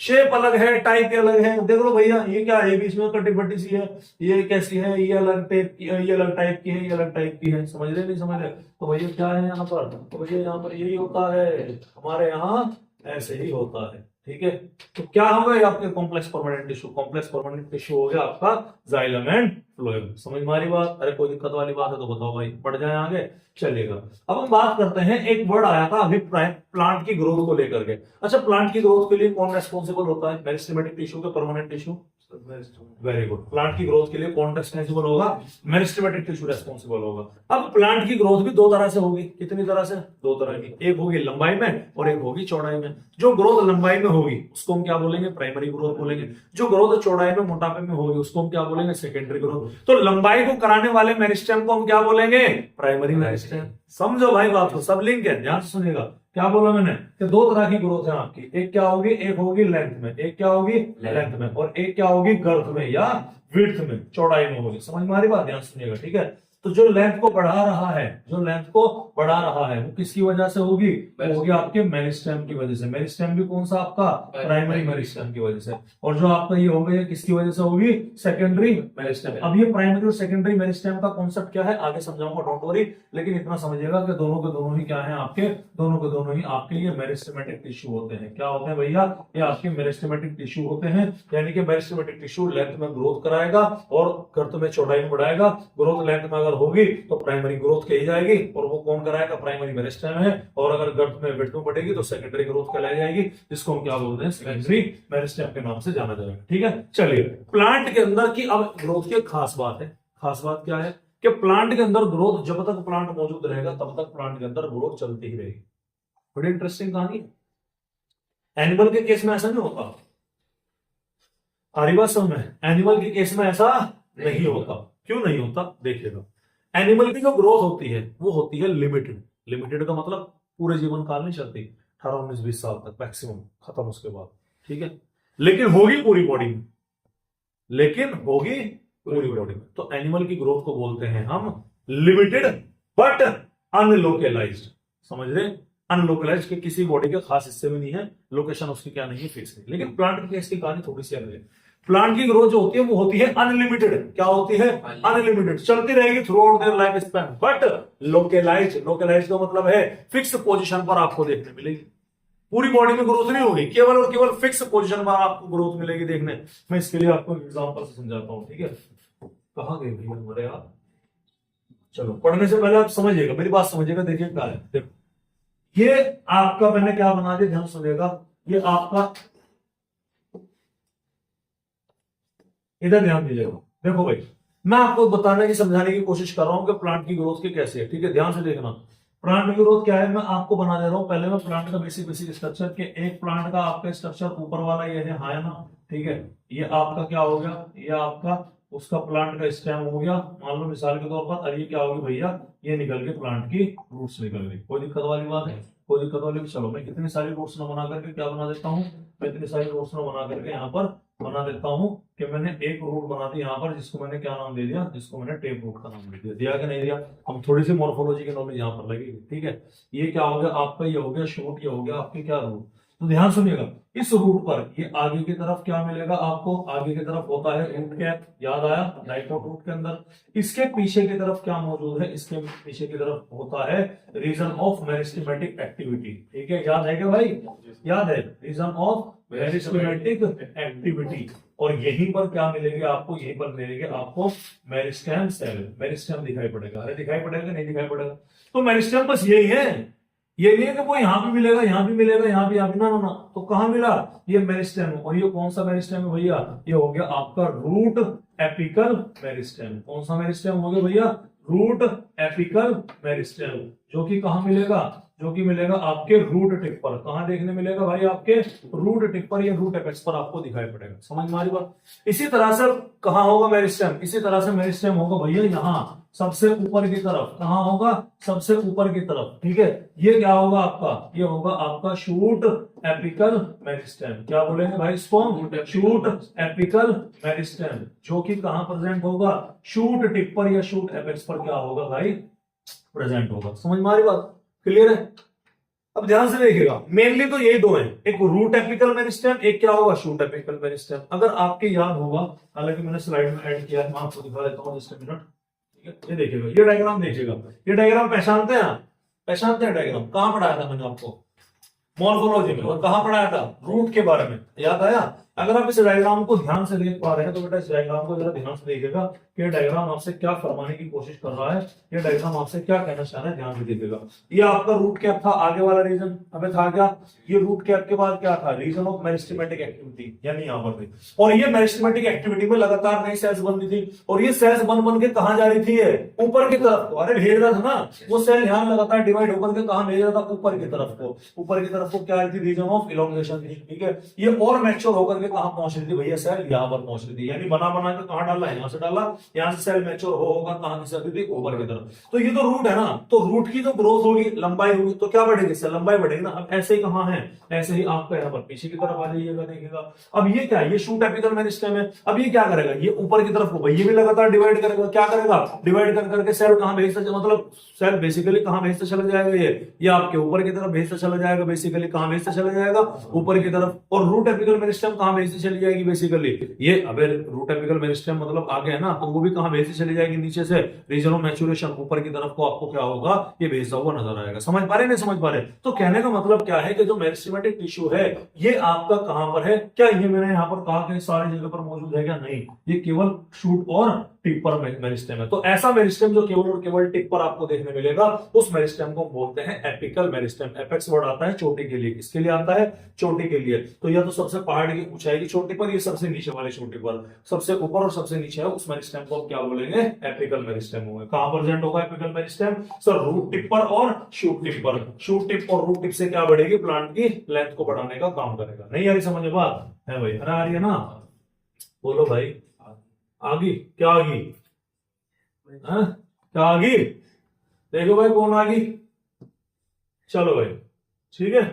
शेप अलग है, टाइप अलग है। देख लो भैया, ये क्या है, बीच में कटी बट्टी सी है, ये कैसी है, ये अलग टाइप की, ये अलग टाइप की है, ये अलग टाइप की है। समझ रहे नहीं समझ रहे? तो भैया क्या है यहाँ पर, तो भैया यहाँ पर यही होता है, हमारे यहाँ ऐसे ही होता है। ठीक है, तो क्या होगा आपके complex permanent tissue, complex permanent tissue हो गया आपका जाइलम एंड फ्लोएम। समझ में आ रही बात? अरे कोई दिक्कत वाली बात है तो बताओ भाई, बढ़ जाए आगे, चलिएगा। अब हम बात करते हैं, एक वर्ड आया था अभी प्लांट की ग्रोथ को लेकर के। अच्छा, प्लांट की ग्रोथ के लिए कौन रेस्पॉन्सिबल होता है, मेरिस्टेमेटिक टिश्यू का permanent tissue? Very good. Plant की ग्रोथ के लिए कौन रेस्पॉन्सिबल होगा, मेरिस्टेमेटिक टिश्यू रेस्पॉन्सिबल होगा। अब प्लांट की ग्रोथ भी दो तरह से होगी, कितनी तरह से, दो तरह की, एक होगी लंबाई में और एक होगी चौड़ाई में। जो ग्रोथ लंबाई में होगी उसको हम क्या बोलेंगे, प्राइमरी ग्रोथ बोलेंगे। जो ग्रोथ चौड़ाई में मोटापे में होगी उसको हम क्या बोलेंगे, सेकेंडरी ग्रोथ। तो लंबाई को कराने वाले मेरिस्टेम को हम क्या बोलेंगे, प्राइमरी मेरिस्टेम। समझो भाई बात को, सब लिंक है, ध्यान से सुनिएगा। क्या बोला मैंने कि दो तरह की ग्रोथ है आपकी, एक क्या होगी, एक होगी लेंथ में, एक क्या होगी लेंथ में, और एक क्या होगी गर्थ में या विड्थ में, चौड़ाई में होगी। समझ में आ रही बात? ध्यान सुनिएगा। ठीक है, तो जो लेंथ को बढ़ा रहा है, जो लेंथ को बढ़ा रहा है वो किसकी वजह से होगी, वो होगी आपके मेरिस्टेम की वजह से। मेरिस्टेम भी कौन सा आपका, प्राइमरी मेरिस्टेम की वजह से। और जो आपका ये हो गया किसकी वजह से होगी, सेकेंडरी मेरिस्टेम। अब ये प्राइमरी और सेकेंडरी मेरिस्टेम का कॉन्सेप्ट क्या है आगे समझाऊंगा, डोंट वरी, लेकिन इतना समझिएगा कि दोनों के दोनों ही क्या है आपके, दोनों के दोनों ही आपके ये मेरिस्टेमेटिक टिश्यू होते हैं। क्या होते हैं भैया, ये आपके मेरिस्टेमेटिक टिश्यू होते हैं। यानी कि मेरिस्टेमेटिक टिश्यू लेंथ में ग्रोथ कराएगा और गर्त में चौड़ाई में बढ़ाएगा। ग्रोथ लेंथ में होगी तो प्राइमरी ग्रोथ कही जाएगी, और वो कौन कराएगा, प्राइमरी मेरिस्टेम है। और अगर गर्थ में विड्थ में बढ़ेगी तो सेकेंडरी ग्रोथ कहलाई जाएगी, जिसको हम क्या बोलते हैं, सेकेंडरी मेरिस्टेम के नाम से जाना जाएगा। ठीक है, चलिए प्लांट के अंदर की अब ग्रोथ की खास बात है। खास बात क्या है कि प्लांट के अंदर ग्रोथ, जब तक प्लांट मौजूद रहेगा तब तक प्लांट के अंदर ग्रोथ चलती ही रहेगी। बड़ी इंटरेस्टिंग कहानी। एनिमल के केस में ऐसा नहीं होता, हरी बात समझ में, एनिमल के केस में ऐसा नहीं होता। क्यों नहीं होता, देखिएगा। एनिमल की जो ग्रोथ होती है वो होती है लिमिटेड। लिमिटेड का मतलब पूरे जीवन काल नहीं चलती, 18-19-20 साल तक मैक्सिमम, खत्म उसके बाद। ठीक है, लेकिन होगी पूरी बॉडी में, लेकिन होगी पूरी बॉडी में। तो एनिमल की ग्रोथ को बोलते हैं हम लिमिटेड बट अनलोकलाइज्ड। समझ रहे, अनलोकलाइज्ड के किसी बॉडी के खास हिस्से में नहीं है, लोकेशन उसकी क्या नहीं है, फिक्स है। लेकिन प्लांट की केस की कहानी थोड़ी सी अलग है। प्लांट की ग्रोथ जो होती है वो होती है अनलिमिटेड। क्या होती है, अनलिमिटेड, चलती रहेगी throughout their life span. But localized, localized का मतलब है फिक्स पोजीशन पर आपको देखने मिलेगी। पूरी बॉडी में ग्रोथ नहीं होगी, केवल और केवल फिक्स पोजीशन पर आपको ग्रोथ मिलेगी देखने। मैं इसके लिए आपको एग्जांपल से समझाता हूं। ठीक है, कहां गए भैया हमारे आप, चलो पढ़ने से पहले आप समझिएगा, मेरी बात समझिएगा। देखिए क्या है, देखो ये आपका मैंने क्या बना दिया, ध्यान सुनिएगा। ये आपका, इधर ध्यान दीजिएगा। देखो भाई, मैं आपको बताने की समझाने की कोशिश कर रहा हूं कि प्लांट की ग्रोथ की कैसे है। ठीक है, ध्यान से देखना। प्लांट ग्रोथ क्या है, मैं आपको बना दे रहा हूँ। पहले मैं प्लांट का बेसिक बेसिक स्ट्रक्चर के, एक प्लांट का आपका स्ट्रक्चर ऊपर वाला ये है ना, ठीक है। ये आपका क्या हो गया, ये आपका उसका प्लांट का स्टेम हो गया मान लो मिसाल के तौर पर। और ये क्या होगी भैया, ये निकल के प्लांट की रूट्स निकल गई। कोई दिक्कत वाली बात है, कोई दिक्कत वाली। चलो मैं कितनी सारी रूट्स ना बना करके क्या बना देता हूँ, मैं इतनी सारी रूट्स ना बना करके यहाँ पर बना देता हूँ कि मैंने एक रूट बना दी यहाँ पर, जिसको मैंने क्या नाम दे दिया, जिसको मैंने टेप रूट का नाम दे दिया। दिया कि नहीं दिया? हम थोड़ी सी मॉर्फोलॉजी की नॉलेज यहाँ पर लगेगी, ठीक है। ये क्या हो गया आपका, ये हो गया शूट, ये हो गया आपके क्या रूट। तो ध्यान सुनिएगा, इस रूट पर ये आगे की तरफ क्या मिलेगा आपको, आगे की तरफ होता है रूट कैप, याद आया डाइकोट रूट के अंदर। इसके पीछे की तरफ क्या मौजूद है, इसके पीछे की तरफ होता है रीजन ऑफ मेरिस्टेमेटिक एक्टिविटी, ठीक है। याद है क्या भाई, याद है, रीजन ऑफ मेरिस्टेमेटिक एक्टिविटी। और यहीं पर क्या मिलेंगे आपको, यहीं पर मिलेंगे आपको मेरिस्टेम सेल। मेरिस्टेम दिखाई पड़ेगा, अरे दिखाई पड़ेगा नहीं दिखाई पड़ेगा? तो मेरिस्टेम बस यही है, ये नहीं है कि वो यहां भी मिलेगा, यहां भी मिलेगा, यहां भी, यहां भी, ना ना ना। तो कहां मिला, ये मेरिस्टेम। और ये कौन सा मेरिस्टेम है भैया, ये हो गया आपका रूट एपिकल मेरिस्टेम। कौन सा मेरिस्टेम हो गया भैया, रूट एपिकल मेरिस्टेम, जो कि कहां मिलेगा, जो कि मिलेगा आपके रूट टिप पर। कहां देखने मिलेगा भाई, आपके रूट टिप पर, या रूट एपेक्स पर आपको दिखाई पड़ेगा। समझ में आ रही बात? इसी तरह से कहां होगा मेरिस्टेम, इसी तरह से मेरिस्टेम होगा भैया यहाँ सबसे ऊपर की तरफ। कहां होगा, सबसे ऊपर की तरफ, ठीक है। ये क्या होगा आपका, ये होगा आपका शूट एपिकल मेरिस्टेम। क्या बोलेंगे भाई इसको, शूट एपिकल मेरिस्टेम, जो कि कहां प्रेजेंट होगा, शूट टिप पर या शूट एपेक्स पर क्या होगा भाई, प्रेजेंट होगा। समझ में आ रही बात, क्लियर है? अब ध्यान से देखिएगा, मेनली तो यही दो हैं, एक रूट एपिकल मेरिस्टेम, एक क्या होगा, शूट एपिकल मेरिस्टेम। अगर आपके याद होगा, हालांकि मैंने स्लाइड में ऐड किया है, मैं आपको दिखा देता हूं जस्ट मिनट। ये देखिएगा, ये डायग्राम देखिएगा, ये डायग्राम पहचानते हैं, पहचानते हैं डायग्राम? कहां पढ़ाया था मैंने आपको, मॉर्फोलॉजी में। और कहां पढ़ाया था, रूट के बारे में, याद आया? अगर आप इस डायग्राम को ध्यान से देख पा रहे हैं तो बेटा इस डायग्राम को जरा ध्यान से देखिएगा कि डायग्राम आपसे क्या फरमाने की कोशिश कर रहा है, ये डायग्राम आपसे क्या कहना चाह रहा है, ध्यान से देखिएगा। ये आपका रूट कैप था, आगे वाला रीजन हमें था क्या, ये रूट कैप के बाद क्या था, रीजन ऑफ मेरिस्टेमेटिक एक्टिविटी, यानी यहाँ पर थी। और ये मेरिस्टेमेटिक एक्टिविटी में लगातार नई सेल्स बन रही थी, और ये सेल्स बन बन के कहां जा रही थी, ये ऊपर की तरफ को। अरे भेज रहा था ना वो सेल, यहाँ लगातार डिवाइड होकर के कहां भेज रहा था, ऊपर की तरफ को। ऊपर की तरफ को क्या थी, रीजन ऑफ इलोंगेशन थी, ठीक है। ये और मैच्योर होकर के कहां पहुंच रही थी भैया, सेल यहाँ पर पहुंच रही थी। यानी बना बना के कहां डाला, यहाँ से डाला, यहाँ से सेल मैच्योर होगा कहां से थी, ऊपर की तरफ। तो ये तो रूट है ना, तो रूट की जो ग्रोथ होगी, लंबाई होगी, तो क्या बढ़ेगी, सेल लंबाई बढ़ेगी ना। अब ऐसे ही कहां है, ऐसे ही आपका यहाँ पर पीछे की तरफ आ जाइएगा, देखिएगा। अब ये क्या है, ये शूट एपिकल मेरिस्टेम है। अब ये क्या करेगा, ये ऊपर की तरफ को ये भी लगातार डिवाइड करेगा। क्या करेगा, डिवाइड कर करके सेल कहां भेजता, मतलब सेल बेसिकली कहां भेजता चला जाएगा, ये आपके ऊपर की तरफ भेजता चला जाएगा। बेसिकली कहां भेजता चला जाएगा, ऊपर की तरफ। और रूट एपिकल मेरिस्टेम कहां भेजती चली जाएगी, बेसिकली ये, अबे रूट एपिकल मेरिस्टेम मतलब आगे है ना, तो वो भी कहां भेजती चली जाएगी, नीचे से रीजन ऑफ मैच्योरेशन ऊपर की तरफ को आपको क्या होगा, ये भेजता हुआ नजर आएगा। समझ पा रहे नहीं समझ पा रहे? तो कहने का मतलब क्या है कि जो मेरिस्टेमेटिक टिश्यू है ये आपका कहां पर है, क्या ये मैंने यहाँ पर कहा कि सारी जगह पर मौजूद है क्या, नहीं, ये केवल शूट और टिप पर मेरिस्टेम है। तो ऐसा मेरिस्टेम जो केवल और केवल टिप पर आपको देखने मिलेगा, उस मेरिस्टेम को बोलते हैं एपिकल मेरिस्टेम। एपेक्स वर्ड आता है चोटी के लिए, किसके लिए आता है, चोटी के लिए। तो यह तो सबसे पहाड़ की ऊंचाई की चोटी पर, ये सबसे नीचे वाली चोटी पर, सबसे ऊपर और सबसे नीचे है, उस मेरिस्टेम को क्या बोलेंगे, एपिकल मेरिस्टेम होगा। कहां प्रेजेंट होगा apical meristem, sir root tip पर और शूट टिप पर। शूट टिप और रूट टिप से क्या बढ़ेगी, प्लांट की लेंथ को बढ़ाने का काम करेगा। नहीं आ रही समझ में बात है भाई, आ रही है ना, बोलो भाई, आगी क्या आगी, क्या आगी, देखो भाई कौन आगी। चलो भाई ठीक है,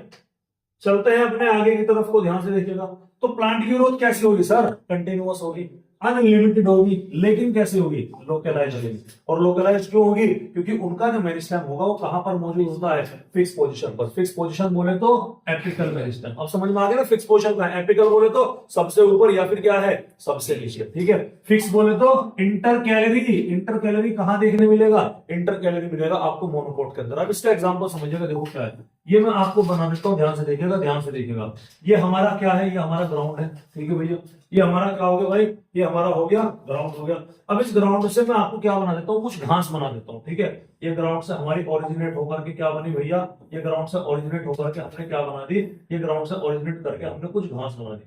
चलते हैं अपने आगे की तरफ को, ध्यान से देखिएगा। तो प्लांट की ग्रोथ कैसी होगी सर, कंटिन्यूअस होगी, अनलिमिटेड होगी, लेकिन कैसे होगी, लोकलाइज होगी। और लोकलाइज क्यों होगी, क्योंकि उनका जो मेरिस्टेम होगा वो कहां पर मौजूद होता है, फिक्स पोजीशन पर। फिक्स पोजीशन बोले तो एपिकल मेरिस्टेम। अब समझ में आ गया ना, फिक्स पोजीशन का है, एपिकल बोले तो सबसे ऊपर या फिर क्या है, सबसे नीचे, ठीक है। फिक्स बोले तो इंटर कैलोरी, इंटर कैलोरी कहां देखने मिलेगा, इंटर कैलोरी मिलेगा आपको मोनोकोट के अंदर। अब इसका एग्जांपल समझिएगा, देखो क्या है, ये मैं आपको बना देता हूं, ध्यान से देखिएगा, ध्यान से देखिएगा। ये हमारा क्या है, ये हमारा ग्राउंड है, ठीक है भैया। ये हमारा क्या हो गया भाई, ये हमारा हो गया ग्राउंड हो गया। अब इस ग्राउंड से मैं आपको क्या बना देता हूँ, कुछ घास बना देता हूँ, ठीक है। ये ग्राउंड से हमारी ओरिजिनेट होकर के क्या बनी भैया, ये ग्राउंड से ओरिजिनेट होकर के हमने क्या बना दी, ये ग्राउंड से ओरिजिनेट करके हमने कुछ घास बना दी।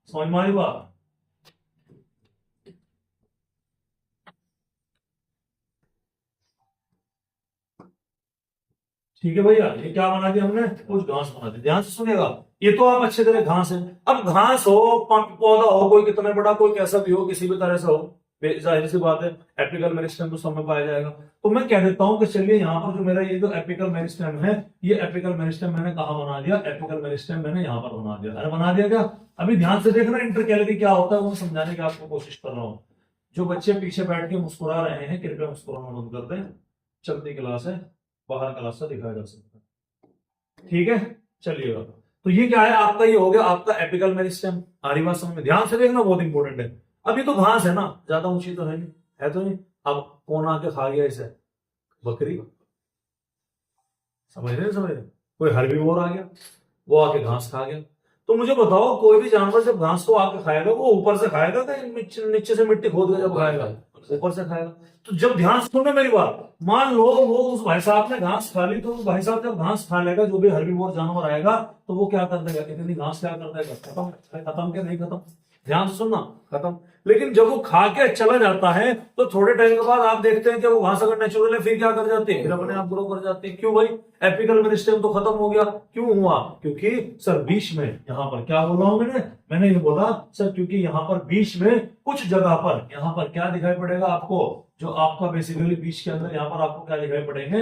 समझ में आ रही बात? ठीक है भैया, ये क्या बना दिया हमने, कुछ घास बना दी। ध्यान से सुनिएगा, ये तो आप अच्छे तरह घास है। अब घास हो, पौधा हो, कोई कितना बड़ा, कोई कैसा भी हो, किसी भी तरह से हो, जाहिर सी बात है एपिकल मेरिस्टेम तो सब में पाया जाएगा। तो मैं कह देता हूं कि चलिए यहाँ पर जो मेरा ये जो एपिकल मेरिस्टेम है, ये एपिकल मेरिस्टेम मैंने कहा बना दिया, एपिकल मेरिस्टेम मैंने यहाँ पर बना दिया। अरे बना दिया क्या? अभी ध्यान से देखना इंटरकैलरी क्या होता है, वो समझाने की आपको कोशिश कर रहा हूँ। जो बच्चे पीछे बैठ के मुस्कुरा रहे हैं, कृपया मुस्कुराना बंद कर दें, चलती क्लास है, बाहर क्लास से दिखाया जा सकता है, ठीक है। चलिएगा, तो ये क्या है आपका, ये हो गया आपका एपिकल मेरिस्टेम। आ रही बात समझ में? ध्यान से देखना, बहुत इंपॉर्टेंट है। अभी तो घास है ना, ज्यादा ऊंची तो है नहीं, है तो नहीं। अब कौन आके खा गया इसे? बकरी। समझ रहे, समझ रहे? कोई हर्बीवोर आ गया, वो आके घास खा गया। तो मुझे बताओ, कोई भी जानवर जब घास को आके खाएगा, वो ऊपर से खाएगा कि नीचे से मिट्टी खोद के जब खाएगा? ऊपर से खाएगा। तो जब ध्यान से सुनना मेरी बात, मान लो वो उस भाई साहब ने घास खा ली, तो उस भाई साहब जब घास खा लेगा, जो भी हर्बीवोर जानवर आएगा, तो वो क्या कर देगा, इतनी घास क्या कर देगा? खत्म। खत्म क्या? नहीं खत्म। ध्यान से सुनना, खत्म। लेकिन जब वो खा के चला जाता है, तो थोड़े टाइम के बाद आप देखते हैं कि वो घास अगर नेचुरल है, फिर क्या कर जाते हैं, फिर अपने आप ग्रो कर जाते हैं। क्यों भाई? एपिकल मेरिस्टेम तो खत्म हो गया। क्यों हुआ? क्योंकि सर बीच में, यहाँ पर क्या बोला हूं मैंने ये बोला सर, क्योंकि यहाँ पर बीच में कुछ जगह पर, यहाँ पर क्या दिखाई पड़ेगा आपको, जो आपका बेसिकली बीच के अंदर यहाँ पर आपको क्या दिखाई पड़ेंगे,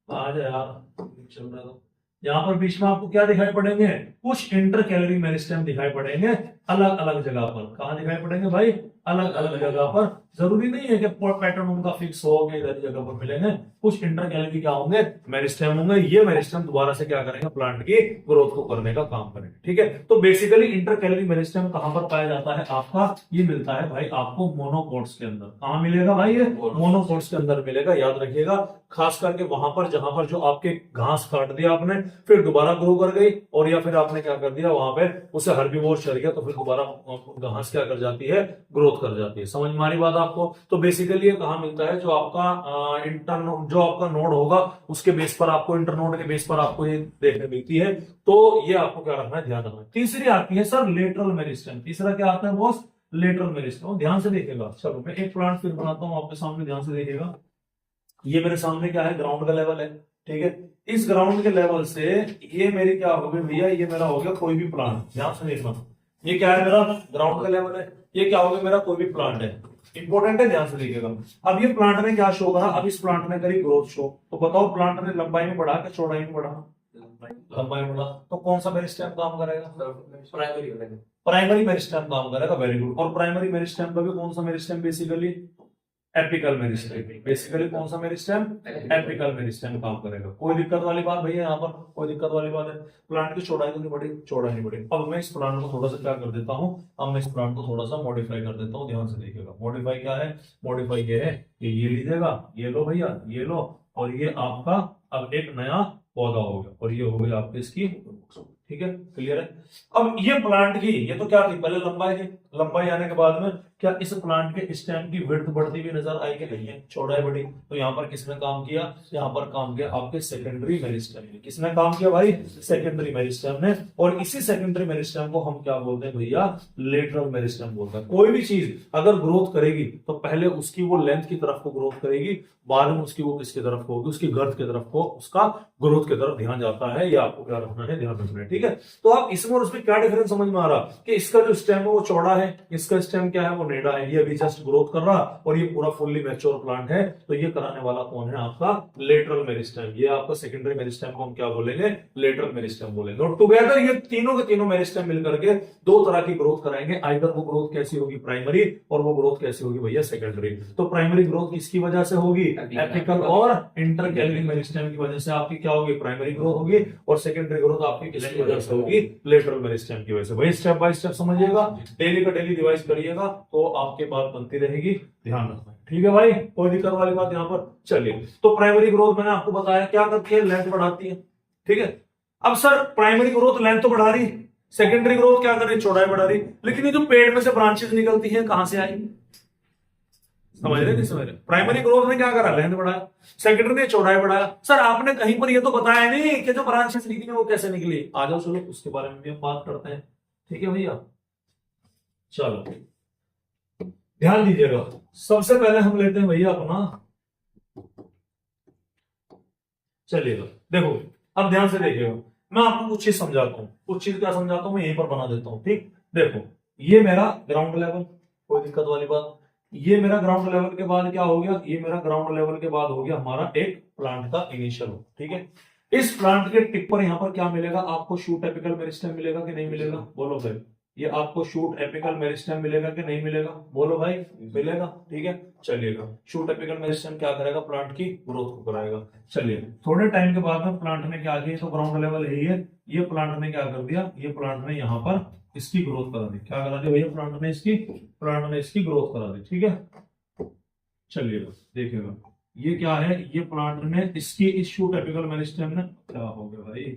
आ जाए यार, चल रहा था, यहाँ पर बीच में आपको क्या दिखाई पड़ेंगे, कुछ इंटर कैलोरी मेरिस्टेम दिखाई पड़ेंगे, अलग अलग जगह पर। कहाँ दिखाई पड़ेंगे भाई? अलग अलग जगह पर। जरूरी नहीं है कि पैटर्न उनका फिक्स हो गया, इधर जगह पर मिलेंगे। कुछ इंटर कैलोरी क्या होंगे, मेरिस्टेम होंगे। ये मेरिस्टेम दोबारा से क्या करेंगे, प्लांट की ग्रोथ को करने का काम करेंगे, ठीक है। तो बेसिकली इंटर कैलोरी मेरिस्टेम कहां पर पाया जाता है आपका? ये मिलता है भाई आपको मोनोकोट्स के अंदर। कहां मिलेगा भाई? ये मोनोकोट्स के अंदर मिलेगा, याद रखिएगा। खास करके वहां पर जहां पर जो आपके घास काट दिया आपने, फिर दोबारा ग्रो कर गई, और या फिर आपने क्या कर दिया, वहां पे उसे हर्बीवोर चढ़ गया, तो फिर दोबारा घास क्या कर जाती है, ग्रोथ कर जाती है। समझ में आ रही बात आपको? तो बेसिकली ये कहां मिलता है, जो आपका इंटर, जो आपका नोड होगा, उसके बेस पर आपको, इंटर नोड के बेस पर आपको ये देखने मिलती है। तो ये आपको क्या रखना है, ध्यान रखना है। तीसरी आती है सर लेटरल मेरिस्टेम। तीसरा क्या आता है बॉस? Lateral meristem. ध्यान से देखिएगा। चलो मैं एक प्लांट फिर बनाता हूं आपके सामने, ध्यान से देखिएगा। ये मेरे सामने क्या है, ग्राउंड का लेवल है, ठीक है। इस ग्राउंड के लेवल से ये मेरी क्या हो गई भैया, ये मेरा हो गया कोई भी प्लांट। ध्यान से देखना, ये क्या है, मेरा ग्राउंड का लेवल है। ये क्या हो गया, मेरा कोई भी प्लांट है, इंपॉर्टेंट है, ध्यान से देखिएगा। अब ये प्लांट ने क्या शो करा, अब इस प्लांट ने करी ग्रोथ शो। तो बताओ, प्लांट ने लंबाई में बढ़ा के चौड़ाई में बढ़ा? लंबाई में बढ़ा। तो कौन सा मेरिस्टेम काम करेगा? प्राइमरी मेरिस्टेम काम करेगा। Very good. और प्राइमरी मेरिस्टेम का भी कौन सा meristem, basically apical meristem. Basically कौन सा मेरिस्टेम? एपिकल मेरिस्टेम काम करेगा। कोई दिक्कत वाली बात भैया? यहाँ पर कोई दिक्कत वाली बात है? प्लांट की चौड़ाई तो नहीं बढ़ी, चौड़ाई नहीं बढ़ी। अब मैं इस प्लांट को थोड़ा सा क्या कर देता हूँ, अब मैं इस प्लांट को थोड़ा सा मॉडिफाई कर देता हूँ। ध्यान से देखिएगा, मॉडिफाई क्या है, मॉडिफाई ये है कि ये लीजिएगा, ये लो भैया, ये लो, और ये आपका अब एक नया पौधा हो गया, और ये हो गया आपके इसकी, ठीक है, क्लियर है। अब ये प्लांट की, ये तो क्या थी, पहले लंबाई थी। लंबाई आने के बाद में क्या इस प्लांट के स्टेम की विड्थ बढ़ती हुई नजर आई कि नहीं है? चौड़ाई बढ़ी। तो यहाँ पर किसने काम किया? यहाँ पर काम किया आपके सेकेंडरी मेरिस्टेम ने। किसने काम किया भाई? सेकेंडरी मेरिस्टेम ने। और इसी सेकेंडरी मेरिस्टेम को हम क्या बोलते हैं भैया? लेटरल मेरिस्टेम बोलते हैं। कोई भी चीज अगर ग्रोथ करेगी, तो पहले उसकी वो लेंथ की तरफ को ग्रोथ करेगी, बाद में उसकी वो किसकी तरफ होगी, उसकी गर्थ की तरफ को, उसका ग्रोथ की तरफ ध्यान जाता है। ये आपको क्या रखना है, ध्यान रखना है, ठीक है। तो आप इसमें और उसमें क्या डिफरेंस समझ में आ रहा कि इसका जो स्टेम है वो चौड़ा है, इसका स्टेम क्या है, वो नेड़ा है। ये अभी जस्ट ग्रोथ कर रहा, और ये पूरा फुल्ली मैच्योर प्लांट है। तो ये कराने वाला कौन है? आपका लेटरल मेरिस्टेम। ये आपका सेकेंडरी मेरिस्टेम को हम क्या बोलेंगे? लेटरल मेरिस्टेम बोलेंगे। और टुगेदर ये तीनों के तीनों मेरिस्टेम मिलकर के दो तरह की ग्रोथ कराएंगे। आइदर वो ग्रोथ कैसी होगी, प्राइमरी, और वो ग्रोथ कैसी होगी भैया, सेकेंडरी। तो प्राइमरी ग्रोथ किसकी वजह से होगी? एपिकल और इंटर कैलोरी मेरिस्टेम की वजह से आपकी क्या होगी? प्राइमरी ग्रोथ होगी। और सेकेंडरी ग्रोथ आपकी किसकी वजह से होगी? लेटरल मेरिस्टेम की वजह से। भाई स्टेप बाय स्टेप समझिएगा, डेली का डेली रिवाइज करिएगा, तो आपके बात बनती रहेगी। ध्यान रखना, ठीक है भाई? कोई दिक्कत वाली बात यहाँ पर? चलिए, तो प्राइमरी ग्रोथ मैंने आपको बताया क्या करती है, लेंथ बढ़ाती है, ठीक है। अब सर प्राइमरी ग्रोथ लेंथ तो बढ़ा रही, सेकेंडरी ग्रोथ क्या कर रही, चौड़ाई बढ़ा रही। लेकिन ये जो पेड़ में से ब्रांचेस निकलती हैं, कहां से आई? समझ रहे, नहीं समझ रहे? प्राइमरी ग्रोथ ने क्या करा, लेंथ बढ़ाया, सेकेंडरी ने चौड़ाई बढ़ाया। सर आपने कहीं पर ये तो बताया नहीं कि जो ब्रांचेस निकली वो कैसे निकली। आ जाओ, चलो उसके बारे में भी हम बात करते हैं, ठीक है भैया। चलो ध्यान दीजिएगा, सबसे पहले हम लेते हैं भैया अपना चलिएगा देखो, अब ध्यान से देखिएगा, मैं आपको कुछ चीज समझाता हूँ, कुछ चीज क्या समझाता हूँ मैं यहीं पर बना देता हूँ। ठीक, देखो ये मेरा ग्राउंड लेवल, कोई दिक्कत वाली बात, ये मेरा ग्राउंड लेवल के बाद क्या हो गया, ये मेरा ग्राउंड लेवल के बाद हो गया हमारा एक प्लांट का इनिशियल। ठीक है, इस प्लांट के टिप पर यहाँ पर क्या मिलेगा आपको, शूट एपिकल मेरिस्टेम मिलेगा कि नहीं मिलेगा, बोलो भाई। ये आपको शूट एपिकल मेरिस्टेम मिलेगा कि नहीं मिलेगा, बोलो भाई। मिलेगा। ठीक है, चलिएगा, शूट एपिकल मेरिस्टेम क्या करेगा, प्लांट की ग्रोथ को कराएगा। चलिए, थोड़े टाइम के बाद में प्लांट ने क्या किया, तो ग्राउंड लेवल यही है, ये प्लांट ने क्या कर दिया, ये प्लांट ने यहाँ पर इसकी ग्रोथ करा दी। क्या करा दी भैया, प्लांट ने इसकी ग्रोथ करा दी। ठीक है, चलिएगा देखिएगा, ये क्या है, ये प्लांट ने इसकी इस शूट एपिकल मेरिस्टेम ने, क्या हो गया भाई,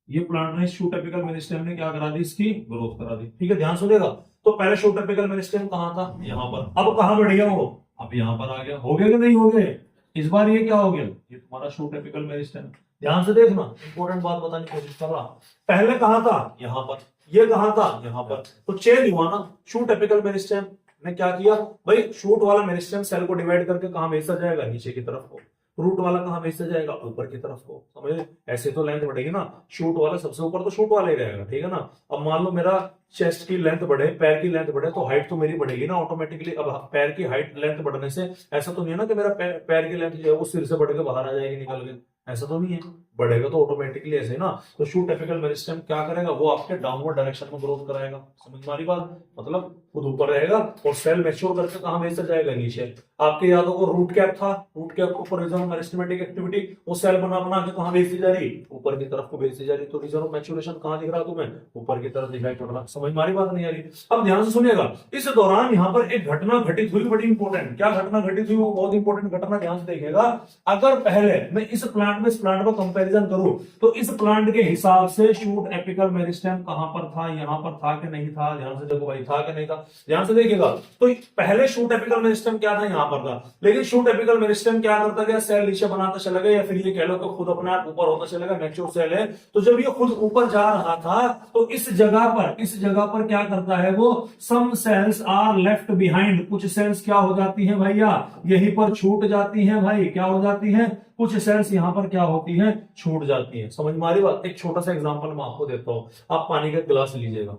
ये प्लांट ने शूट एपिकल मेरिस्टेम ने क्या करा दी, इसकी ग्रोथ करा दी। ठीक है, ध्यान सुनिएगा, तो पहले शूट एपिकल मेरिस्टेम कहां था, यहां पर, अब कहां बढ़ गया वो, अब यहां पर आ गया। हो गया कि नहीं हो गया, इस बार ये क्या हो गया, ये तुम्हारा शूट एपिकल मेरिस्टेम। ध्यान से देखना, इंपॉर्टेंट बात बताने की कोशिश कर रहा, पहले कहां था, यहां पर, ये कहां था, यहां पर, तो चेंज हुआ ना। शूट एपिकल मेरिस्टेम ने क्या किया भाई, शूट वाला मेरिस्टेम सेल को डिवाइड करके कहां भेजा जाएगा, नीचे की तरफ को, रूट वाला कहां भेजा जाएगा, ऊपर की तरफ को। समझे, ऐसे तो लेंथ बढ़ेगी ना, शूट वाला सबसे ऊपर तो शूट वाला ही रहेगा। ठीक है ना, अब मान लो मेरा चेस्ट की लेंथ बढ़े, पैर की लेंथ बढ़े, तो हाइट तो मेरी बढ़ेगी ना ऑटोमेटिकली। अब पैर की हाइट लेंथ बढ़ने से ऐसा तो नहीं है ना कि मेरा पैर की लेंथ जो है वो सिर से बढ़ के बाहर आ जाएगी निकल के, ऐसा तो नहीं है, बढ़ेगा तो ऑटोमेटिकली ऐसे ना। तो शूट एपिकल मेरिस्टेम क्या करेगा, वो आपके डाउनवर्ड डायरेक्शन में ग्रोथ कराएगा। समझ में आ रही बात, मतलब खुद ऊपर रहेगा और सेल मैच्योर करके कहां भेजा जाएगा, नीचे। आपके यादों को रूट कैप था, रूट कैप को फॉर रिजन मेरिस्टेमेटिक एक्टिविटी वो सेल बना बना के कहां भेजती जा रही, ऊपर की तरफ को भेजती जा रही। तो रीजन ऑफ मैच्योरेशन कहां दिख रहा तुम्हें, ऊपर की तरफ दिखाई पड़ रहा। समझ में आ रही बात नहीं आ रही, अब ध्यान से सुनिएगा। इस दौरान यहाँ पर एक घटना घटित हुई, बड़ी इंपॉर्टेंट। क्या घटना घटित हुई, वो बहुत इंपॉर्टेंट घटना, ध्यान से देखिएगा। अगर पहले मैं इस प्लांट में इस प्लांट का कंपैरिजन करूं, तो इस प्लांट के हिसाब से शूट एपिकल मेरिस्टेम कहां पर था, यहां पर था कि नहीं था, ध्यान से देखो भाई, था कि नहीं था, ध्यान से देखिएगा। तो पहले शूट एपिकल मेरिस्टेम क्या था, यहां पर था, लेकिन शूट एपिकल मेरिस्टेम क्या करता गया, सेल नीचे बनाता चला गया, या फिर ये कह लो कि खुद अपने आप ऊपर होता चला गया, मैच्योर सेल है। तो जब ये खुद ऊपर जा रहा था, तो इस जगह पर क्या करता है वो, सम सेल्स आर लेफ्ट बिहाइंड, कुछ सेल्स क्या हो जाती हैं भैया, यहीं पर छूट जाती हैं भाई, क्या हो जाती हैं, कुछ सेल्स यहां पर क्या होती हैं, छूट जाती हैं। समझ में आ रही बात, एक छोटा सा एग्जांपल मैं आपको देता हूं। आप पानी का गिलास लीजिएगा,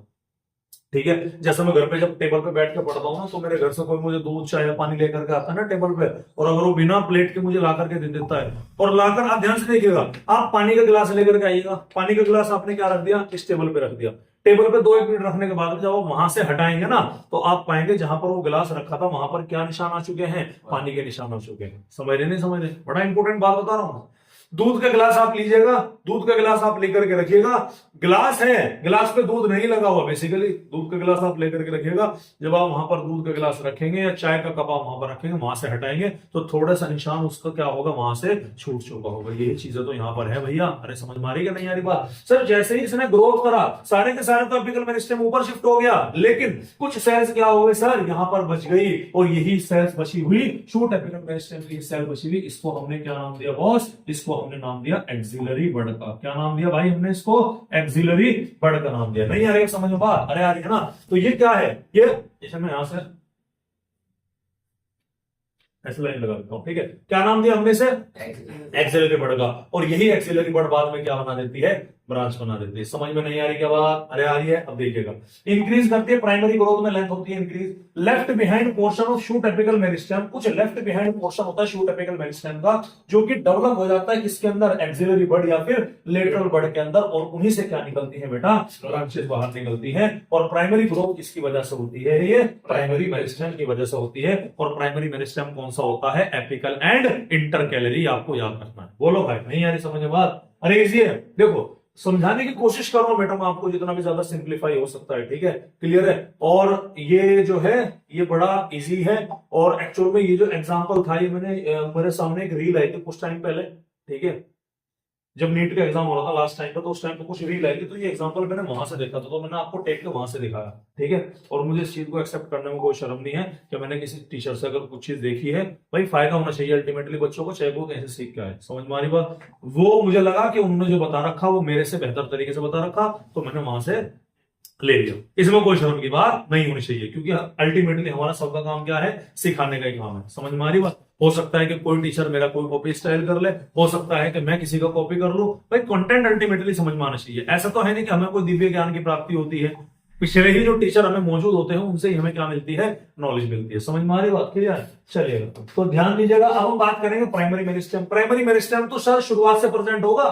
ठीक है, जैसे मैं घर पे जब टेबल पे बैठ के पढ़ता हूँ ना, तो मेरे घर से कोई मुझे दूध चाय पानी लेकर के आता है ना टेबल पे, और अगर वो बिना प्लेट के मुझे ला करके दे देता है, और लाकर, आप ध्यान से देखिएगा, आप पानी का गिलास लेकर के आइएगा, पानी का गिलास आपने क्या रख दिया, इस टेबल पे रख दिया, टेबल पे 2-1 मिनट रखने के बाद जब आप वहां से हटाएंगे ना, तो आप पाएंगे जहां पर वो गिलास रखा था वहां पर क्या निशान आ चुके हैं, पानी के निशान आ चुके हैं। समझ रहे नहीं समझ रहे, बड़ा इंपॉर्टेंट बात बता रहा हूं। दूध का गिलास आप लीजिएगा, दूध का गिलास आप लेकर के रखिएगा, गिलास है, गिलास पे दूध नहीं लगा हुआ, बेसिकली दूध का गिलास आप लेकर के रखिएगा, जब आप वहां पर दूध का गिलास रखेंगे या चाय का कप आप वहां पर रखेंगे, वहां से हटाएंगे तो थोड़ा सा निशान उसका क्या होगा, वहां से छूट चुका होगा। यही चीजें तो यहाँ पर है भैया। अरे समझ में आ रही है नहीं आ रही बात, सर जैसे ही इसने ग्रोथ करा, सारे के सारे तो एपिकल मेरिस्टेम ऊपर शिफ्ट हो गया, लेकिन कुछ सेल्स क्या हो गए सर, यहाँ पर बच गई, और यही सेल्स बची हुई शूट एपिकल मेरिस्टेम की सेल बची हुई, इसको हमने क्या नाम दिया बॉस, इसको हमने नाम दिया एक्सिलरी बड का। क्या नाम दिया भाई हमने इसको, एक्सिलरी बड का नाम दिया। नहीं आ रही है समझ में बात, अरे आ रही है ना। तो ये क्या है, ये जैसे मैं यहां से ऐसे लाइन लगा देता हूं, ठीक है, क्या नाम दिया हमने इसे, एक्सिलरी बड का, और यही एक्सिलरी बड बाद में क्या बना देती है, ब्रांच बना देती है। समझ में नहीं आ रही क्या बात, अरे आ रही है, अब देखिएगा। इंक्रीज करती है प्राइमरी ग्रोथ में, लेंथ होती है increase, left behind portion of shoot apical meristem, कुछ लेफ्ट बिहाइंड पोर्शन होता है शूट एपिकल मेरिस्टेम का, जो कि डेवलप हो जाता है किसके अंदर, एक्सिलरी बड या फिर लेटरल बड के अंदर, और उन्हीं से क्या निकलती है बेटा, ब्रांचेस बाहर निकलती है। और प्राइमरी ग्रोथ किसकी वजह से होती है, ये प्राइमरी मेरिस्टेम की वजह से होती है। और प्राइमरी मेरिस्टेम कौन सा होता है, एपिकल एंड इंटरकैलरी, आपको याद रखना है। बोलो भाई, नहीं आ रही समझ में बात, अरे इजी है, देखो समझाने की कोशिश कर रहा हूं बेटा मैं आपको, जितना भी ज्यादा सिंप्लीफाई हो सकता है, ठीक है, क्लियर है। और ये जो है ये बड़ा इजी है, और एक्चुअल में ये जो एग्जांपल था, ये मैंने मेरे सामने एक रील आई थी कुछ टाइम पहले, ठीक है, जब नीट का एग्जाम हो रहा था लास्ट टाइम पे, तो उस टाइम पे कुछ रील आई थी, तो ये एग्जांपल मैंने वहां से देखा था, तो मैंने आपको टेक के वहां से दिखाया, ठीक है। और मुझे इस चीज को एक्सेप्ट करने में कोई शर्म नहीं है कि मैंने किसी टीचर से अगर कुछ चीज देखी है, भाई फायदा होना चाहिए अल्टीमेटली बच्चों को, चाहे वो कैसे सीख के आए। समझ में आ रही बात, वो मुझे लगा कि उन्होंने जो बता रखा वो मेरे से बेहतर तरीके से बता रखा, तो मैंने वहां से ले लिया, इसमें कोई शर्म की बात नहीं होनी चाहिए, क्योंकि अल्टीमेटली हमारा सबका काम क्या है, सिखाने का ही काम है। समझ में आ रही बात। हो सकता है कि कोई टीचर मेरा कोई कॉपी स्टाइल कर ले, हो सकता है कि मैं किसी का कॉपी कर लूं, भाई कंटेंट अल्टीमेटली समझ में आना चाहिए। ऐसा तो है नहीं कि हमें कोई दिव्य ज्ञान की प्राप्ति होती है, पिछले ही जो टीचर हमें मौजूद होते हैं उनसे ही हमें क्या मिलती है, नॉलेज मिलती है। समझ में आ रही बात, क्लियर। चलिएगा, तो ध्यान दीजिएगा। अब हम बात करेंगे प्राइमरी मेरिस्टेम। प्राइमरी मेरिस्टेम तो सर शुरुआत से प्रेजेंट होगा,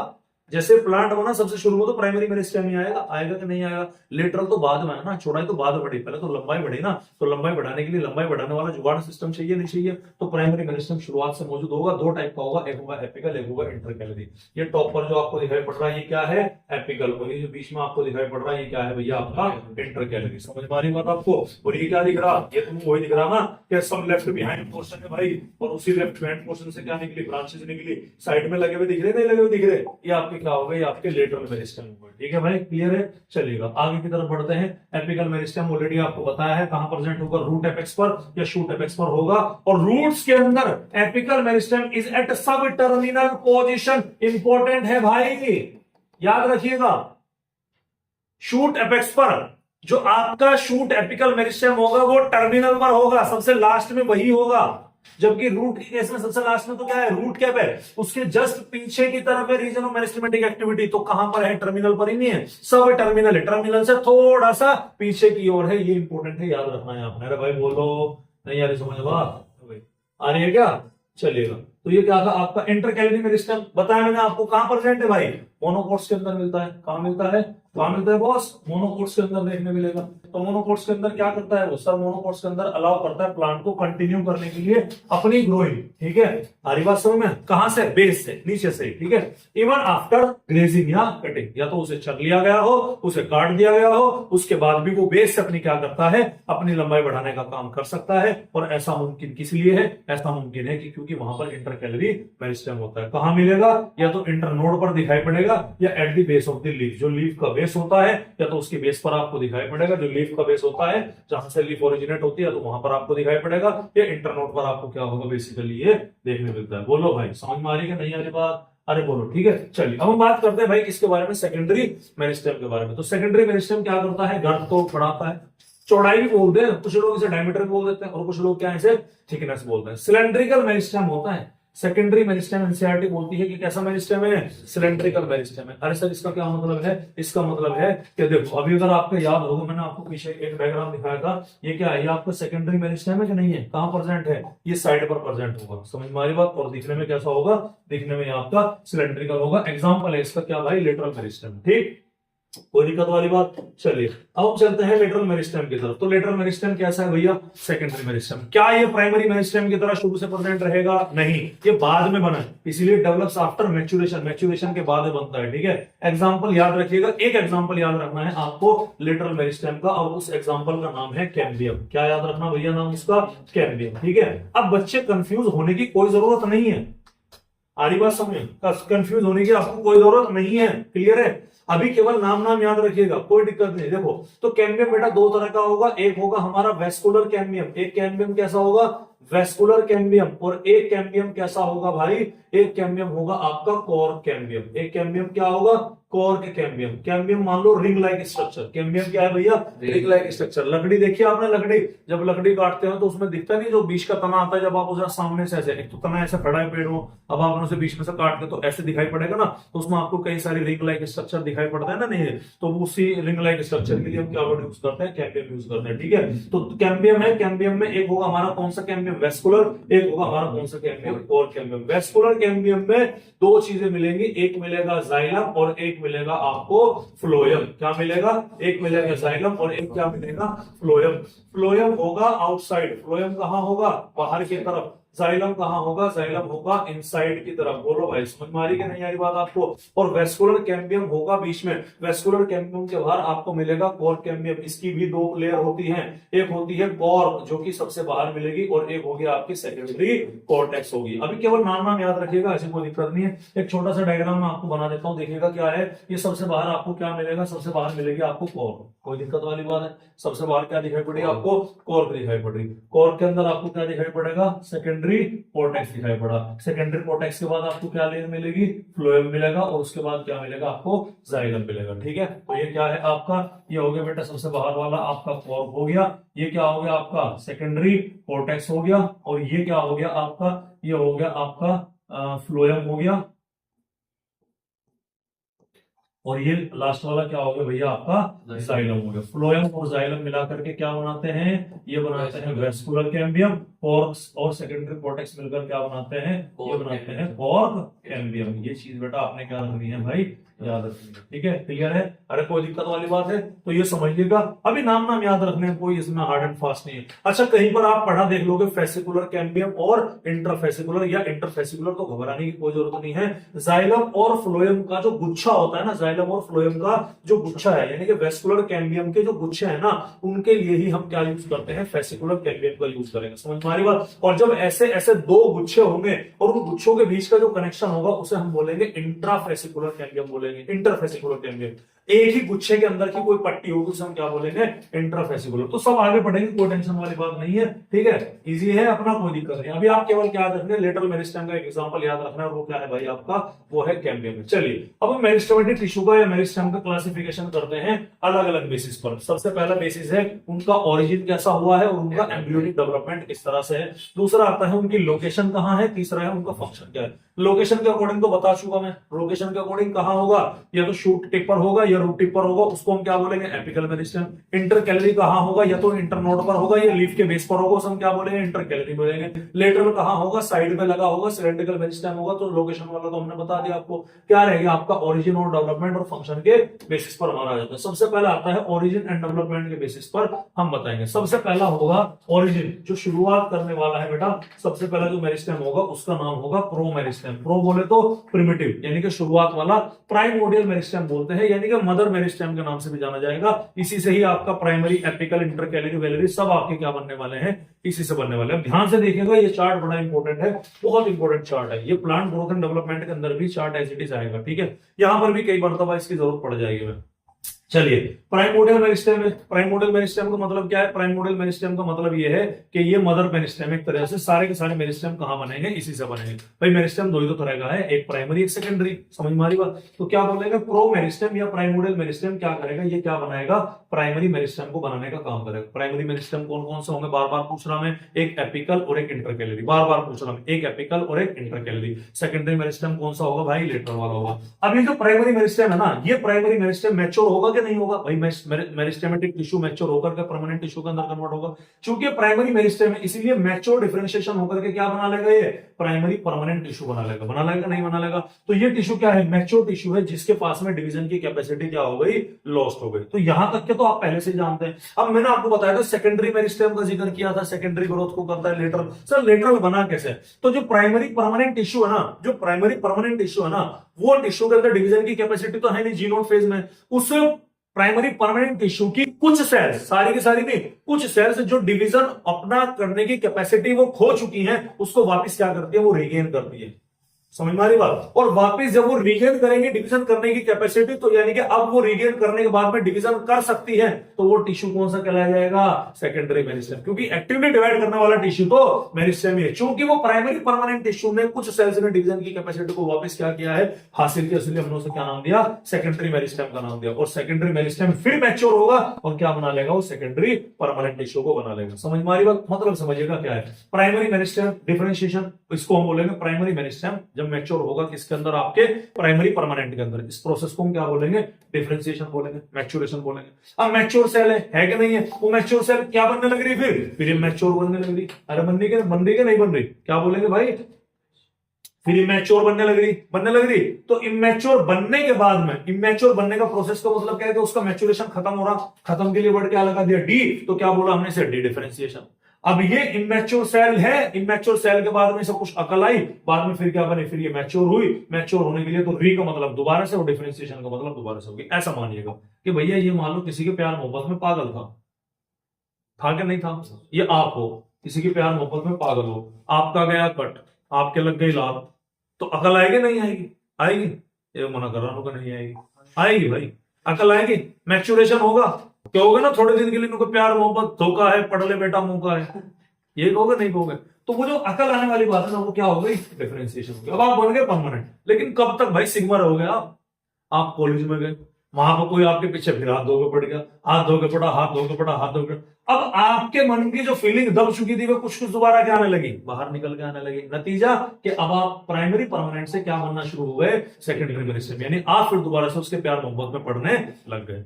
जैसे प्लांट बना सबसे शुरू में तो प्राइमरी मेरिस्टेम ही आएगा, आएगा कि नहीं आएगा। लेटरल तो बाद में है ना, चौड़ाई तो बाद में बढ़ी, पहले तो लंबाई बढ़ी ना, तो लंबाई बढ़ाने के लिए लंबाई बढ़ाने वाला जुगाड़ सिस्टम चाहिए नहीं चाहिए, तो प्राइमरी मेरिस्टेम शुरुआत से मौजूद होगा। दो टाइप का होगा, एक होगा एपिकल, एक होगा इंटरकैलरी। ये टॉप पर जो आपको दिखाई पड़ रहा है ये क्या है, एपिकल, और ये जो बीच में आपको दिखाई पड़ रहा है ये क्या है भैया, आपका इंटरकैलरी। समझ में आ रही बात आपको। और ये क्या दिख रहा, ये तो वही दिख रहा ना कि सब लेफ्ट बिहाइंड पोर्शन है भाई, और उसी लेफ्ट बिहाइंड पोर्शन से क्या निकली, ब्रांचेस निकली, साइड में लगे हुए दिख रहे, नहीं लगे हुए दिख रहे, ये आपके क्या हो गए, आपके लेटरल मेरिस्टेम हुआ। ठीक है भाई, क्लियर है। चलिएगा आगे की तरफ बढ़ते हैं। एपिकल मेरिस्टेम ऑलरेडी आपको बताया है कहां प्रेजेंट होगा, रूट एपेक्स पर या शूट एपेक्स पर होगा। और रूट्स के अंदर एपिकल मेरिस्टेम इज एट सब टर्मिनल पोजीशन। इंपॉर्टेंट है भाई, याद रखिएगा। शूट एपेक्स पर जो आपका शूट एपिकल मेरिस्टेम होगा वो टर्मिनल पर होगा, सबसे लास्ट में वही होगा। जबकि रूट के केस में सबसे लास्ट में तो क्या है, रूट कैप है, उसके जस्ट पीछे की तरफ है रीजन ऑफ मेरिस्टेमेटिक एक्टिविटी। तो कहां पर है, टर्मिनल पर ही नहीं है, सब टर्मिनल है, टर्मिनल से थोड़ा सा पीछे की ओर है। ये इंपॉर्टेंट है, याद रखना है आपने। अरे भाई बोलो, नहीं आ रही समझ बात, आ रही है क्या। चलिएगा, तो ये क्या था आपका इंटरकैलरी मेरिस्टेम, बताया मैंने आपको कहां प्रेजेंट है भाई, मोनोकोट्स के अंदर मिलता है। कहां मिलता है, कहां मिलता है बॉस, मोनोकोट्स के अंदर देखने मिलेगा। तो मोनोकोट्स के अंदर क्या करता है वो, सब मोनोकोट्स के अंदर अलाउ करता है प्लांट को कंटिन्यू करने के लिए अपनी ग्रोइंग। ठीक है, हमारी बात समझ में, कहां से, बेस से, नीचे से। ठीक है, इवन आफ्टर ग्रेजिंग या कटिंग, या तो उसे चर लिया गया हो, उसे काट दिया गया हो, उसके बाद भी वो बेस से अपनी क्या करता है, अपनी लंबाई बढ़ाने का काम कर सकता है। और ऐसा मुमकिन किस लिए है, ऐसा मुमकिन है कि क्योंकि वहां पर इंटरकैलरी मेरिस्टेम होता है। कहां मिलेगा, या तो इंटरनोड पर दिखाई पड़ेगा या at the base of the leaf. जो लीफ का बेस होता है या तो उसकी बेस पर आपको दिखाई पड़ेगा, जो लीफ का बेस होता है जहां से लीफ ओरिजिनेट होती है तो वहां पर आपको दिखाई पड़ेगा, या इंटरनोड पर आपको क्या होगा, बेसिकली ये देखने मिलता है। बोलो भाई, समझ में आ रही है नहीं आ रही बात, अरे बोलो। ठीक है, चलिए अब हम बात करते हैं भाई किसके बारे में, सेकेंडरी मेरिस्टेम के बारे में। तो सेकेंडरी मेरिस्टेम क्या करता है, गर्थ को बढ़ाता है, चौड़ाई भी बोलते हैं कुछ लोग, इसे डायमीटर भी बोल देते हैं, और कुछ लोग क्या इसे थिकनेस बोलते हैं। सिलेंड्रिकल मेरिस्टेम होता है सेकेंडरी मेरिस्टेम। एनसीईआरटी बोलती है कि कैसा मेरिस्टेम है, सिलेंड्रिकल मेरिस्टेम है। अरे सर इसका क्या मतलब है, इसका मतलब है कि देखो अभी अगर आपको याद होगा, मैंने आपको पीछे एक डायग्राम दिखाया था, ये क्या है, ये आपका सेकेंडरी मेरिस्टेम है कि नहीं है, कहां प्रेजेंट है, ये साइड पर प्रेजेंट होगा। समझ में आ रही बात। और दिखने में कैसा होगा, दिखने में आपका सिलेंड्रिकल होगा। एग्जाम्पल है इसका क्या भाई, लेटरल मेरिस्टेम। ठीक, कोई दिक्कत वाली बात। चलिए अब हम चलते हैं लेटरल मेरिस्टेम की तरफ। तो लेटरल मेरिस्टेम कैसा है भैया, सेकेंडरी मेरिस्टेम। क्या ये प्राइमरी मेरिस्टेम की तरह शुरू से प्रेजेंट रहेगा, नहीं, ये बाद में बना है, इसीलिए डेवलप्स आफ्टर मैच्योरेशन, मैच्योरेशन के बाद बनता है। ठीक है, एग्जांपल याद रखिएगा, एक एग्जांपल याद रखना है आपको लेटरल मेरिस्टेम का, और उस एग्जांपल का नाम है कैम्बियम। क्या याद रखना भैया, नाम उसका कैम्बियम। ठीक है, अब बच्चे कंफ्यूज होने की कोई जरूरत नहीं है, आरी बात समझे, कंफ्यूज होने की आपको कोई जरूरत नहीं है, क्लियर है। अभी केवल नाम याद रखिएगा, कोई दिक्कत नहीं। देखो तो कैम्बियम बेटा दो तरह का होगा, एक होगा हमारा वेस्कुलर कैम्बियम, एक कैम्बियम कैसा होगा, वेस्कुलर कैम्बियम, और एक कैम्बियम कैसा होगा भाई, एक कैम्बियम होगा आपका कॉर्क कैम्बियम। एक कैम्बियम क्या होगा, कॉर्क कैम्बियम। कैम्बियम मान लो रिंग लाइक स्ट्रक्चर, कैम्बियम क्या है भैया, रिंग लाइक स्ट्रक्चर। लकड़ी देखिए आपने, लकड़ी जब लकड़ी काटते हो तो उसमें दिखता नहीं जो बीच का तना आता है, जब आप उसे सामने से ऐसे, एक तो तना ऐसा खड़ा है पेड़ हो, अब आपने उसे बीच में से काट के तो ऐसे दिखाई पड़ेगा ना, तो उसमें आपको कई सारी रिंग लाइक स्ट्रक्चर दिखाई पड़ता है ना, नहीं है, तो उसी रिंग लाइक स्ट्रक्चर के लिए हम क्या वर्ड यूज करते हैं, कैम्बियम यूज करते हैं। ठीक है, तो कैम्बियम है, कैम्बियम में एक होगा हमारा कौन सा कैम्बियम, वेस्कुलर, एक होगा हमारा कौन सा cambium, cork cambium. Vascular cambium में दो चीजें मिलेंगी, एक मिलेगा जाइलम और एक मिलेगा आपको फ्लोएम। क्या मिलेगा, एक मिलेगा जाइलम और एक क्या मिलेगा, फ्लोएम। फ्लोएम होगा आउटसाइड, फ्लोएम कहां होगा, बाहर की तरफ। जाइलम कहां होगा, जाइलम होगा इनसाइड की तरफ। बोलो भाई, समझ में आ रही कि नहीं आ रही बात आपको। और वेस्कुलर कैम्बियम होगा बीच में, वेस्कुलर कैम्बियम के बाहर आपको मिलेगा कॉर्क कैम्बियम। इसकी भी दो लेयर होती हैं, एक होती है कॉर्क जो कि सबसे बाहर मिलेगी, और एक होगी आपकी सेकेंडरी कॉर्टेक्स होगी। अभी केवल नाम याद रखिएगा, ऐसी कोई दिक्कत नहीं है। एक छोटा सा डायग्राम मैं आपको बना देता हूँ, देखिएगा क्या है। ये सबसे बाहर आपको क्या मिलेगा, सबसे बाहर मिलेगी आपको कॉर्क, कोई दिक्कत वाली बात है। सबसे बाहर क्या दिखाई पड़ेगी आपको, कॉर्क दिखाई पड़ रही। कॉर्क के अंदर आपको क्या दिखाई पड़ेगा, सेकेंडरी सेकेंडरी कोर्टेक्स दिखाई पड़ा। सेकेंडरी कोर्टेक्स के बाद आपको क्या लेयर मिलेगी, फ्लोएम मिलेगा, और उसके बाद क्या मिलेगा आपको, जाइलम मिलेगा। ठीक है, तो ये क्या है आपका, ये हो गया बेटा सबसे बाहर वाला आपका कॉर्प हो गया, ये क्या हो गया आपका सेकेंडरी कोर्टेक्स हो गया, और ये क्या हो गया आपका, ये हो गया आपका फ्लोएम हो गया, और ये लास्ट वाला क्या हो गया भैया आपका जाइलम हो गया। फ्लोएम और जाइलम मिला करके क्या बनाते हैं, ये बनाते हैं वेस्कुलर कैम्बियम, और सेकेंडरी कोर्टेक्स मिलकर क्या बनाते हैं, ये बनाते हैं कॉर्क कैम्बियम। ये चीज बेटा आपने क्या रखनी है भाई, याद रखनी है। ठीक है, क्लियर है, अरे कोई दिक्कत वाली बात है तो ये समझिएगा। अभी नाम याद रखने हैं, कोई इसमें हार्ड एंड फास्ट नहीं है। अच्छा, कहीं पर आप पढ़ा देख लोगे फेसिकुलर कैम्बियम और इंटरफेसिकुलर या इंटरफेसिकुलर, तो घबराने की कोई जरूरत नहीं है। जाइलम और फ्लोएम का जो गुच्छा होता है ना, जाइलम और फ्लोएम का जो गुच्छा है, यानी कि वेस्कुलर कैम्बियम के जो गुच्छे हैं ना, उनके लिए ही हम क्या यूज करते हैं, फेसिकुलर कैम्बियम का यूज करेंगे। समझ में आ रही बात। और जब ऐसे ऐसे दो गुच्छे होंगे और उन गुच्छों के बीच का जो कनेक्शन होगा उसे हम बोलेंगे इंट्राफेसिकुलर कैम्बियम बोलेंगे, इंटरफेसिकुलर कैम्बियम। एक ही गुच्छे के अंदर की कोई पट्टी होगी उसे हम क्या बोलेंगे, इंट्राफेसिकुलर। तो सब आगे पढ़ेंगे, कोई टेंशन वाली बात नहीं है। ठीक है, इजी है, अपना कोई दिक्कत नहीं। अभी आप केवल क्या याद रखना है, लेटरल मेरिस्टेम का एक एग्जांपल याद रखना है, वो क्या है भाई आपका, वो है कैम्बियम। चलिए अब हम मेरिस्टेमेटिक टिश्यू का या मेरिस्टेम का क्लासिफिकेशन करते हैं अलग अलग बेसिस पर। सबसे पहला बेसिस है उनका ओरिजिन कैसा हुआ है और उनका एम्ब्रियोनिक डेवलपमेंट किस तरह से है। दूसरा आता है उनकी लोकेशन कहाँ है। तीसरा है उनका फंक्शन क्या है। लोकेशन के अकॉर्डिंग तो बता चुका मैं, लोकेशन के अकॉर्डिंग कहां होगा, या तो शूट टिप पर होगा या रूट टिप पर होगा, उसको हम क्या बोलेंगे, एपिकल मेरिस्टेम। इंटरकैलरी कहां होगा, या तो इंटरनोड पर होगा या लीफ के बेस पर होगा, उसे हम क्या बोलेंगे, इंटरकैलरी बोलेंगे। लेटरल कहां होगा, साइड में लगा होगा, सिलेंड्रिकल मेरिस्टेम होगा। तो लोकेशन वाला तो हमने बता दिया आपको। क्या रहेगा आपका, ओरिजिन और डेवलपमेंट और फंक्शन के बेसिस पर हमारा आ जाता है। सबसे पहला आता है ओरिजिन एंड डेवलपमेंट के बेसिस पर हम बताएंगे। सबसे पहला होगा ओरिजिन, जो शुरुआत करने वाला है बेटा, सबसे पहला जो मेरिस्टेम होगा उसका नाम होगा प्रो मेरिस्टेम। प्रो बोले तो प्रिमिटिव, यानी कि शुरुआत वाला। प्राइमोर्डियल मेरिस्टेम बोलते हैं, यानी कि मदर मेरिस्टेम के नाम से भी जाना जाएगा। इसी से ही आपका प्राइमरी, एपिकल, इंटरकैलरी, वेलरी सब आपके क्या बनने वाले हैं, इसी से बनने वाले हैं। ध्यान से देखिएगा, ये चार्ट बड़ा इंपॉर्टेंट है, बहुत इंपॉर्टेंट चार्ट है ये। प्लांट ग्रोथ एंड डेवलपमेंट के अंदर भी चार्ट एज इट इज आएगा। ठीक है, यहां पर भी कई मरतबा इसकी जरूरत पड़ जाएगी। चलिए, प्राइमोर्डियल मेरिस्टेम है। प्राइमोर्डियल मेरिस्टेम का मतलब क्या है, प्राइमोर्डियल मेरिस्टेम का मतलब ये है कि ये मदर मेरिस्टेम, एक तरह से सारे के सारे मेरिस्टेम कहां बनेंगे, इसी से बनेंगे। भाई मेरिस्टेम दो ही तो तरह का है, एक प्राइमरी एक सेकेंडरी। समझ में आ रही बात। तो क्या बोलेगा, प्रो मेरिस्टेम या प्राइमोर्डियल मेरिस्टेम क्या करेगा, ये क्या बनाएगा, प्राइमरी मेरिस्टेम को बनाने का काम करेगा। प्राइमरी मेरिस्टेम कौन कौन से होंगे, बार बार पूछ रहा मैं, एक एपिकल और एक इंटरकैलरी, बार बार पूछ रहा मैं, एक एपिकल और एक इंटरकैलरी। सेकेंडरी मेरिस्टेम कौन सा होगा भाई, लेटरल वाला होगा। अब ये जो प्राइमरी मेरिस्टेम है ना, ये प्राइमरी मेरिस्टेम मैच्योर होगा कि नहीं होगा भाई, मेरिस्टेमेटिक टिश्यू मैच्योर होकर के परमानेंट टिश्यू के अंदर कन्वर्ट होगा। क्योंकि प्राइमरी मेरिस्टेम है इसीलिए मैच्योर डिफरेंशिएशन होकर के क्या बना लेगा, ये प्राइमरी परमानेंट टिश्यू बना लेगा। बना लेगा नहीं बना लेगा। तो ये टिश्यू क्या है, मैच्योर टिश्यू है, जिसके पास में डिवीजन की कैपेसिटी क्या हो गई, लॉस्ट हो गई। तो यहां तक के तो आप पहले से जानते हैं। अब मैंने आपको बताया था सेकेंडरी मेरिस्टेम का जिक्र किया था, सेकेंडरी ग्रोथ को करता है लेटरल। सर लेटरल बना कैसे, तो जो प्राइमरी परमानेंट टिश्यू है ना, जो प्राइमरी परमानेंट टिश्यू है ना, वो टिश्यू के अंदर डिवीजन की कैपेसिटी तो है नहीं, जी नोट फेज में। उस प्राइमरी परमानेंट टिश्यू की कुछ सेल्स, सारी की सारी नहीं, कुछ सेल्स जो डिवीजन अपना करने की कैपेसिटी वो खो चुकी हैं, उसको वापस क्या करती है, वो रिगेन करती है। समझ में आ रही बात। और वापस जब वो रिगेन करेंगे डिवीजन करने की कैपेसिटी, तो यानी कि अब वो रिगेन करने के बाद में डिवीजन कर सकती है, तो वो टिश्यू कौन सा कहलाया जाएगा, सेकेंडरी मेरिस्टेम। क्योंकि एक्टिवली डिवाइड करने वाला टिश्यू तो मेरिस्टेम ही है। क्योंकि वो प्राइमरी परमानेंट टिश्यू ने कुछ सेल्स ने डिवीजन की कैपेसिटी को वापस क्या किया है, हासिल किया, इसलिए हमने उसे क्या नाम दिया, सेकेंडरी मेरिस्टेम का नाम दिया। और सेकेंडरी मेरिस्टेम फिर मैच्योर होगा और क्या बना लेगा, वो सेकेंडरी परमानेंट टिश्यू को बना लेगा। समझ में आ रही बात। मतलब समझिएगा क्या है प्राइमरी मेरिस्टेम डिफरेंशिएशन, इसको हम बोलेंगे प्राइमरी मेरिस्टेम जब मैच्योर होगा किसके अंदर, आपके प्राइमरी परमानेंट के अंदर। इस प्रोसेस को हम क्या बोलेंगे, डिफरेंशिएशन बोलेंगे, मैच्योरेशन बोलेंगे। अब मैच्योर सेल है कि नहीं है, वो मैच्योर सेल क्या बनने लग रही, फिर ये मैच्योर बनने लग रही। अरे बन रही के नहीं बन रही, क्या बोलेंगे भाई, फिर इमैच्योर बनने लग रही। तो इमैच्योर बनने के बाद में, इमैच्योर बनने का प्रोसेस का मतलब क्या है कि उसका मैच्योरेशन खत्म हो रहा, खत्म के लिए वर्ड क्या लगा दिया, डी। तो क्या बोला हमने इसे, डी डिफरेंशिएशन। अब ये इमैच्योर सेल है, इमैच्योर सेल के बाद में सब कुछ अकल आई, बाद में फिर क्या बने, फिर ये मैच्योर हुई। मैच्योर होने के लिए तो री का मतलब दोबारा से, और डिफरेंशिएशन का मतलब दोबारा से होगी। ऐसा मानिएगा कि भैया ये मान लो किसी के प्यार मोहब्बत में पागल था कि नहीं था, ये आप हो, किसी के प्यार मोहब्बत में पागल हो, आपका गया कट, आपके लग गई लाभ, तो अकल आएगी नहीं आएगी, आएगी। ये मना कर रहा हूं कि नहीं आएगी, आएगी भाई, अकल आएगी, मैच्योरेशन होगा। क्या होगा ना, थोड़े दिन के लिए उनको प्यार मोहब्बत धोखा है, पढ़ ले बेटा मौका है, ये कहोगे नहीं कहोगे? तो वो जो अकल आने वाली बात है ना, वो क्या हो गई? डिफरेंशिएशन हो गया। अब आप बन गए परमानेंट, लेकिन कब तक भाई सिग्मा रहोगे आप कॉलेज में गए, वहां पर कोई आपके पीछे फिर हाथ धोके पड़ गया, हाथ धोके पड़ा, हाथ धोके पड़ा, हाथ धोके पड़ा। अब आपके मन की जो फीलिंग दब चुकी थी वो कुछ कुछ दोबारा क्या आने लगी, बाहर निकल के आने लगी। नतीजा कि अब आप प्राइमरी परमानेंट से क्या बनना शुरू हो गए? सेकेंडरी मेरिस्टेम, यानी आप फिर दोबारा से उसके प्यार मोहब्बत में पढ़ने लग गए।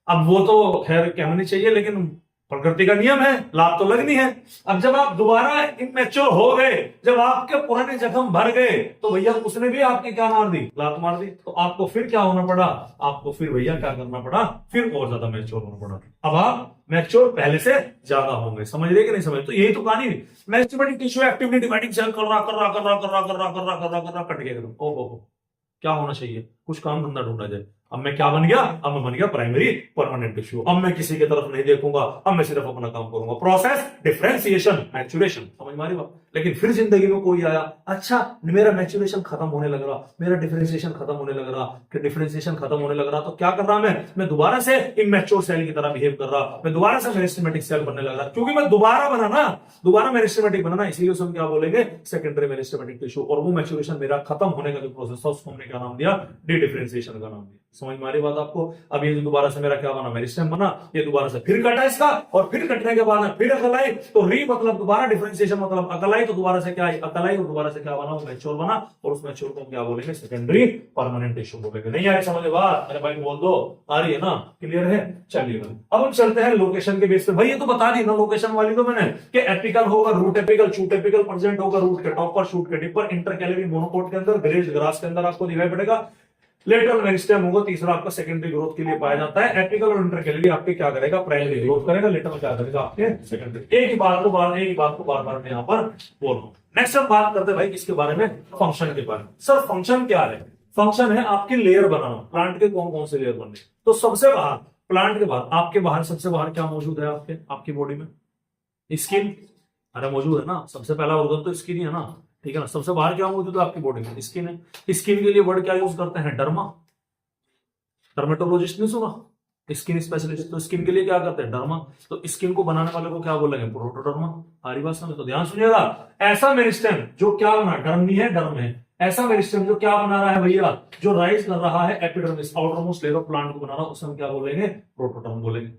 अब वो तो खैर कहना नहीं चाहिए, लेकिन प्रकृति का नियम है, लात तो लगनी है। अब जब आप दोबारा इमेच्योर हो गए, जब आपके पुराने जख्म भर गए, तो भैया उसने भी आपकी क्या मार दी? लात मार दी। तो आपको फिर क्या होना पड़ा? आपको फिर भैया क्या करना पड़ा? फिर और ज्यादा मैच्योर होना पड़ा। अब आप मैच्योर पहले से ज्यादा होंगे। समझ रहे कि नहीं समझ? तो यही तो कहानी। मैस्टिमेटिक टिश्यू एक्टिवली डिवाइडिंग सेल कर रहा कट गया। ओहो, क्या होना चाहिए? कुछ काम धंधा ढूंढा जाए। अब मैं क्या बन गया? अब मैं बन गया प्राइमरी परमानेंट टिश्यू। अब मैं किसी की तरफ नहीं देखूंगा, अब मैं सिर्फ अपना काम करूंगा। Process differentiation, maturation. समझ मारी बात? लेकिन फिर जिंदगी में कोई आया, अच्छा मेरा मैच्योरेशन खत्म होने लग रहा, मेरा डिफरेंशिएशन खत्म होने लग रहा, कि डिफरेंशिएशन खत्म होने लग रहा, तो क्या कर रहा मैं दोबारा से इमेच्योर सेल की तरह बिहेव कर रहा, मैं दोबारा से मेरिस्टेमेटिक सेल बनने लग रहा, क्योंकि मैं दोबारा बना ना, दोबारा मेरिस्टेमेटिक बना ना, इसीलिए उसको क्या बोलेंगे? Secondary meristematic tissue. और वो मैच्योरेशन मेरा खत्म होने का जो प्रोसेस था, उसको हमने क्या नाम दिया? डी डिफरेंशिएशन का नाम दिया। समझ में आ रही बात आपको? अब ये जो दोबारा से मेरा क्या बना? मेरिस्टेम बना, ये दोबारा से फिर कटा इसका, और फिर कटने के बाद फिर अकल आई, तो री मतलब दोबारा डिफरेंशिएशन मतलब अकल आई, तो दोबारा से क्या आई? अकल आई, और दोबारा से क्या बना? वो मैच्योर बना, और उस मैच्योर को क्या बोलेंगे? सेकेंडरी परमानेंट टिश्यू बोलेंगे। नहीं आ रही समझ बात? अरे भाई बोल दो, आ रही है ना? क्लियर है? चलिए अब हम चलते हैं लोकेशन के बेस पे। भाई ये तो बता दी ना लोकेशन वाली तो मैंने, कि एपिकल होगा root apical, shoot apical present होगा रूट के टॉप पर, शूट के टिप पर, इंटरकैलरी मोनोकोट के अंदर, ग्रेज ग्रास के अंदर आपको दिखाई पड़ेगा। लेटरल मेरिस्टेम होगा तीसरा आपका सेकेंडरी ग्रोथ के लिए पाया जाता है। एपिकल और इंटरकैलरी आपके क्या करेगा? प्राइमरी ग्रोथ करेगा। लेटरल क्या करेगा? आपके सेकेंडरी। एक ही बात को बार बार मैं यहाँ पर बोल रहा हूँ। नेक्स्ट हम बात करते हैं भाई किसके बारे में? फंक्शन के बारे में। सर फंक्शन क्या है? फंक्शन है आपकी लेयर बनाना। प्लांट के कौन कौन से लेयर बनने? तो सबसे बाहर, प्लांट के बाद आपके बाहर सबसे बाहर क्या मौजूद है आपकी बॉडी में? स्किन। अरे मौजूद है ना, सबसे पहला ऑर्गन तो स्किन ही है ना, ठीक है ना। सबसे बाहर क्या मौजूद है आपकी बॉडी में? स्किन है। स्किन के लिए वर्ड क्या यूज करते हैं? डर्मा। डर्मेटोलॉजिस्ट ने सुना? Skin specialist. तो स्किन के लिए क्या करते हैं? डर्मा। तो स्किन को बनाने वाले को क्या बोलेंगे? प्रोटोडर्मा। हमारी बात समझ? तो ध्यान सुनिएगा, ऐसा मेरिस्टेम जो क्या बना, डर्म नहीं है, डर्म है, ऐसा मेरिस्टेम जो क्या बना रहा है भैया? जो राइज कर रहा है epidermis, outermost layer of plant को बना रहा है, उसे हम क्या बोलेंगे? प्रोटोडर्म बोलेंगे।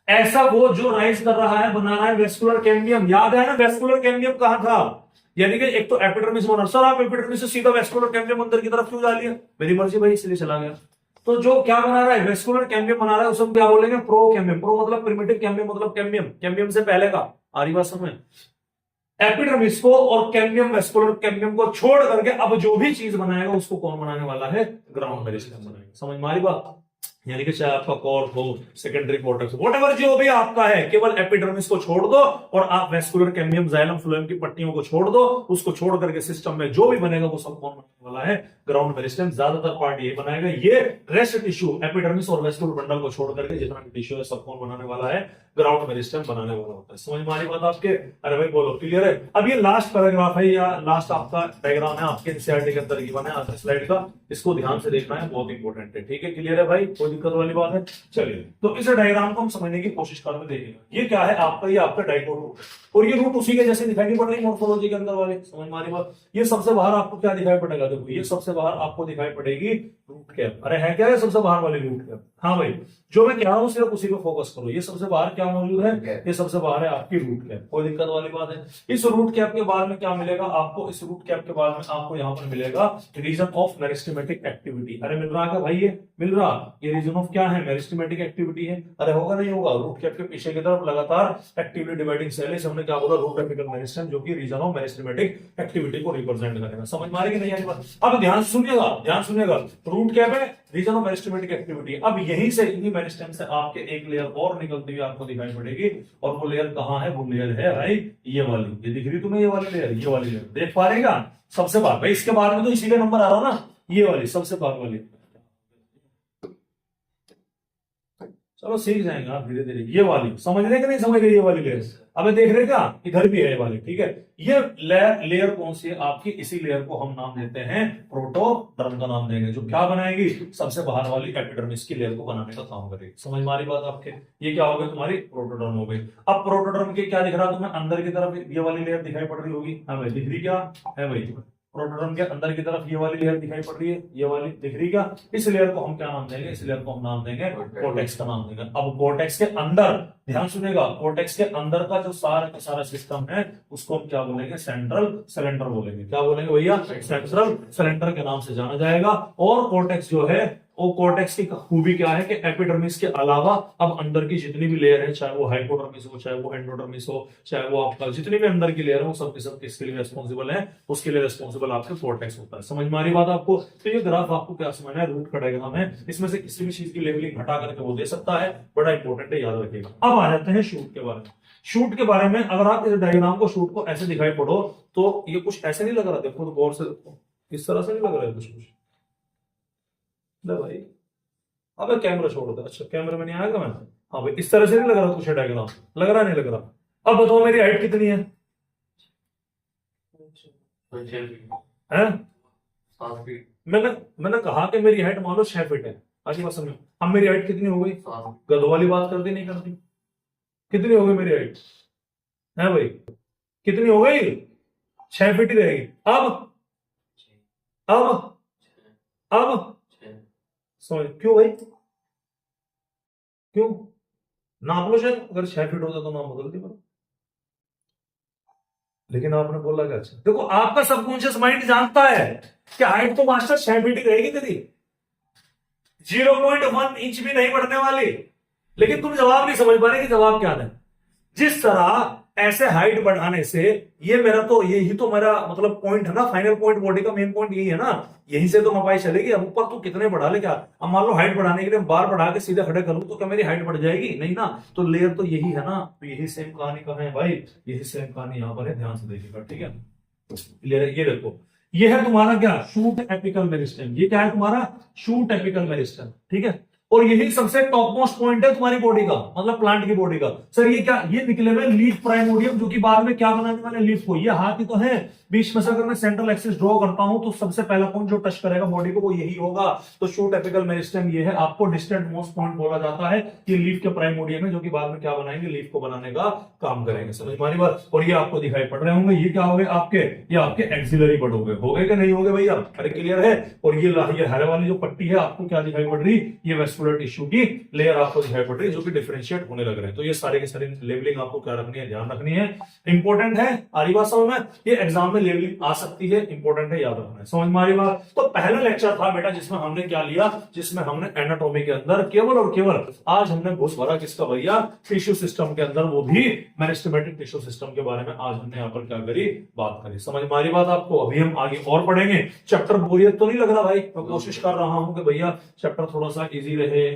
ऐसा वो जो राइज कर रहा है, बना रहा है वेस्कुलर कैम्बियम। याद है ना वेस्कुलर कैम्बियम कहां था? यानी कि एक तो एपिडर्मिस बना, सर आप एपिडर्मिस से सीधा वेस्कुलर कैम्बियम अंदर की तरफ क्यों जा लिया? मेरी मर्जी भाई, इसलिए चला गया। तो जो क्या बना रहा है? वेस्कुलर कैम्बियम बना रहा है, उसे हम क्या बोलेंगे? Pro cambium. प्रो मतलब प्रिमिटिव कैम्बियम मतलब कैम्बियम, कैम्बियम से पहले का। आ रही बात समझ? एपिडर्मिस को और कैम्बियम, वेस्कुलर कैम्बियम को छोड़ करके अब जो भी चीज बनाएगा उसको कौन बनाने वाला है? ग्राउंड मेरिस्टेम बनाएगा। समझ में आ रही बात? यानी कि चाहे आपका कॉर्क हो, सेकेंडरी कॉर्टेक्स, व्हाटएवर जो भी आपका है, केवल एपिडर्मिस को छोड़ दो और आप वेस्कुलर कैम्बियम, जाइलम, फ्लोएम की पट्टियों को छोड़ दो। उसको छोड़ करके सिस्टम में जो भी बनेगा वो सब कौन बनने वाला है? Ground meristem. ज्यादातर पार्ट ये बनाएगा। ये रेस्ट टिश्यू, एपिडर्मिस और वेस्कुलर बंडल को छोड़ करके जितना भी टिश्यू है सब कौन बनाने वाला है? ग्राउंड मेरिस्टेम बनाने वाला होता है। समझ में आ रही बात आपके? अरे भाई बोलो, क्लियर है? अब ये लास्ट पैराग्राफ है या लास्ट आपका डायग्राम है आपके एनसीईआरटी के अंदर गिवन है आज की स्लाइड का, इसको ध्यान से देखना है, बहुत इंपॉर्टेंट है। ठीक है, क्लियर है भाई? कोई दिक्कत वाली बात है? चलिए तो इस डायग्राम को हम समझने की कोशिश करके देखेंगे। ये क्या है आपका? ये आपका डाइकोट रूट है, और ये रूट उसी के जैसे दिखाई नहीं पड़ रही मॉर्फोलॉजी के अंदर वाले। समझ में आ रही बात? ये सबसे बाहर आपको क्या दिखाई पड़ेगा? देखो ये सबसे बाहर आपको दिखाई पड़ेगी रूट कैप। अरे है क्या है सबसे बाहर वाली रूट कैप? हाँ भाई, जो मैं कह रहा हूँ सिर्फ उसी पे फोकस करो। ये सबसे बाहर क्या मौजूद है? ये सबसे बाहर है आपकी रूट कैप। कोई दिक्कत वाली बात है? इस रूट कैप के बाद में क्या मिलेगा आपको? इस रूट कैप के बाद में आपको यहाँ पर मिलेगा रीजन ऑफ मेरिस्टेमेटिक एक्टिविटी। अरे मिल रहा क्या भाई? ये मिल रहा। ये रीजन ऑफ क्या है? मेरिस्टेमेटिक एक्टिविटी है। अरे होगा नहीं होगा? रूट कैप के पीछे की तरफ लगातार एक्टिवली डिवाइडिंग सेल है, हमने क्या बोला? रूट एपिकल मेरिस्टेम, जो कि रीजन ऑफ मेरिस्टेमेटिक एक्टिविटी को रिप्रेजेंट करेगा। समझ में आ रही कि नहीं? अब ध्यान सुनिएगा, ध्यान सुनिएगा। रूट कैप है, रीजन ऑफ मेरिस्टेमेटिक एक्टिविटी। अब यहीं से, इन्हीं मेरिस्टेम से आपके एक लेयर और निकलती हुई आपको दिखाई पड़ेगी, और वो लेयर कहां है? वो लेयर है भाई ये वाली। ये दिख रही तुम्हें? ये वाली लेयर, ये वाली लेयर देख पा रहेगा सबसे बाहर भाई। इसके बाद में तो इसीलिए नंबर आ रहा ना, ये वाली सबसे बाहर वाली। चलो सीख जाएंगे आप धीरे धीरे। ये वाली समझ रहे कि नहीं समझ रहे, ये वाली लेयर अबे देख रहे क्या, इधर भी है ये वाली, ठीक है। ये लेयर कौन सी है आपकी, इसी लेयर को हम नाम देते हैं प्रोटोडर्म का नाम देंगे, जो क्या बनाएगी, सबसे बाहर वाली एपिडर्मिस की लेयर को बनाने का काम करेगी। समझ में आ रही बात आपके, ये क्या हो गई तुम्हारी प्रोटोडर्म हो गई। अब प्रोटोडर्म के क्या दिख रहा है तुम्हें, अंदर की तरफ ये वाली लेयर दिखाई पड़ रही होगी, हाँ भाई दिख रही क्या है भाई, प्रोटोडर्म के अंदर की तरफ ये वाली लेयर दिखाई पड़ रही है, ये वाली दिख रही क्या, इस लेयर को हम क्या नाम देंगे, इस लेयर को हम नाम देंगे कोर्टेक्स का नाम देंगे। अब कोर्टेक्स के अंदर ध्यान सुनेगा, कोर्टेक्स के अंदर का जो सारा सिस्टम है उसको हम क्या बोलेंगे, सेंट्रल सिलेंडर बोलेंगे। क्या बोलेंगे भैया, सेंट्रल सिलेंडर के नाम से जाना जाएगा। और कोर्टेक्स जो है वो कोर्टेक्स की खूबी क्या है कि एपिडर्मिस के अलावा अब अंदर की जितनी भी लेयर है, चाहे वो हाइपोडर्मिस हो, चाहे वो एंडोडर्मिस हो, चाहे वो आपका जितनी भी अंदर की लेयर है, वो सब के सब किसके लिए रिस्पॉन्सिबल है, उसके लिए रिस्पॉन्सिबल आपके कोर्टेक्स होता है। समझ में आ रही बात आपको। तो ये ग्राफ आपको क्या समझना है, रूट का डायग्राम है, इसमें से किसी भी चीज की लेवलिंग घटा करके वो दे सकता है, बड़ा इंपॉर्टेंट है, याद रखिएगा। अब आ जाते हैं शूट के बारे में। शूट के बारे में अगर आप इस डायग्राम को, शूट को ऐसे दिखाई पड़ो तो ये कुछ ऐसे नहीं लग रहा, देखो तो गौर से देखो, इस तरह से नहीं लग रहा है कुछ भाई। अब कैमरा छोड़ दो, अच्छा कैमरे में नहीं आएगा मैं, हाँ भाई इस तरह से नहीं लग रहा कुछ डायग्राम, लग रहा नहीं लग रहा। अब बताओ मेरी हाइट कितनी है, हैं? मैंने कहा कि मेरी हाइट मान लो 6 फीट है, आगे बात समझो। अब मेरी हाइट कितनी हो गई, गधों वाली बात कर दी नहीं कर दी, कितनी हो गई मेरी हाइट, है भाई कितनी हो गई, 6 फीट ही रहेगी। अब समझ क्यों भाई, क्यों नाप लो, शायद अगर 6 फीट होता तो नाम बदल दी पर। लेकिन आपने बोला क्या, अच्छा देखो आपका सबकॉन्शियस माइंड जानता है कि हाइट तो मास्टर 6 फीट ही रहेगी तेरी, 0.1 इंच भी नहीं बढ़ने वाली। लेकिन तुम जवाब नहीं समझ पा रहे कि जवाब क्या है। जिस तरह ऐसे हाइट बढ़ाने से, ये मेरा तो यही तो मेरा मतलब पॉइंट है ना, फाइनल पॉइंट, बॉडी का मेन पॉइंट यही है ना, यहीं से तो नपाई चलेगी। अब ऊपर तू कितने बढ़ा ले क्या, अब मान लो हाइट बढ़ाने के लिए बार बढ़ा के सीधे खड़े करूं तो क्या मेरी हाइट बढ़ जाएगी, नहीं ना। तो लेयर तो यही है ना, तो यही सेम कहानी कहां है भाई, यही सेम कहानी यहां पर है, ध्यान से देखिएगा, ठीक है। लेयर ये देखो, ये है तुम्हारा क्या, शूट एपिकल मेरिस्टेम। ये क्या है तुम्हारा, शूट एपिकल मेरिस्टेम, ठीक है। और यही सबसे टॉप मोस्ट पॉइंट है तुम्हारी बॉडी का, मतलब प्लांट की बॉडी का। सर ये क्या, ये निकले हुए लीफ प्राइमोडियम, जो कि बाद में क्या बनाने वाले, लीफ को। ये हाथ ही तो है, बीच में से अगर मैं सेंट्रल एक्सिस ड्रॉ करता हूं तो सबसे पहला पॉइंट जो टच करेगा बॉडी को वो यही होगा। तो शूट एपिकल मेरिस्टेम ये है, आपको डिस्टेंट मोस्ट पॉइंट बोला जाता है। ये लीफ के प्राइमोडियम है, जो कि बाद में क्या बनाएंगे, लीफ को बनाने का काम करेंगे। समझ मानी बात। और ये आपको दिखाई पड़ रहे होंगे, ये क्या हो गए आपके, ये आपके एक्सिलरी बर्ड हो गए कि नहीं हो गए भैया, अरे क्लियर है। और ये हरे वाली जो पट्टी है आपको क्या दिखाई पड़ रही, ये वेस्कुलर टिश्यू की लेयर आपको दिखाई पड़ रही है, जो कि डिफरेंशिएट होने लग रहे हैं। तो ये सारे के सारे लेवलिंग आपको क्या रखनी है, ध्यान रखनी है, इंपॉर्टेंट है। आ रही बात समझ में, ये एग्जाम में लेवलिंग आ सकती है, इंपॉर्टेंट है, याद रखना है। समझ में आ रही बात। तो पहला लेक्चर था बेटा जिसमें हमने क्या लिया, जिसमें हमने एनाटॉमी के अंदर केवल और केवल आज हमने घुस भरा किसका भैया, टिश्यू सिस्टम के अंदर, वो भी मेरिस्टेमेटिक टिश्यू सिस्टम के बारे में आज हमने यहाँ पर क्या करी, बात करी। समझ में आ रही बात आपको। अभी हम आगे और पढ़ेंगे। चैप्टर बोरियत तो नहीं लग रहा भाई, मैं कोशिश कर रहा हूं कि भैया चैप्टर थोड़ा सा इजी रहे,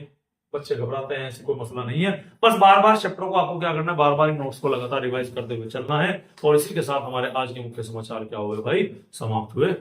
बच्चे घबराते हैं, ऐसी कोई मसला नहीं है। बस बार बार चैप्टर को आपको क्या करना है, बार बार नोट्स को लगातार रिवाइज करते हुए चलना है। और इसी के साथ हमारे आज के मुख्य समाचार क्या हुए भाई, समाप्त हुए।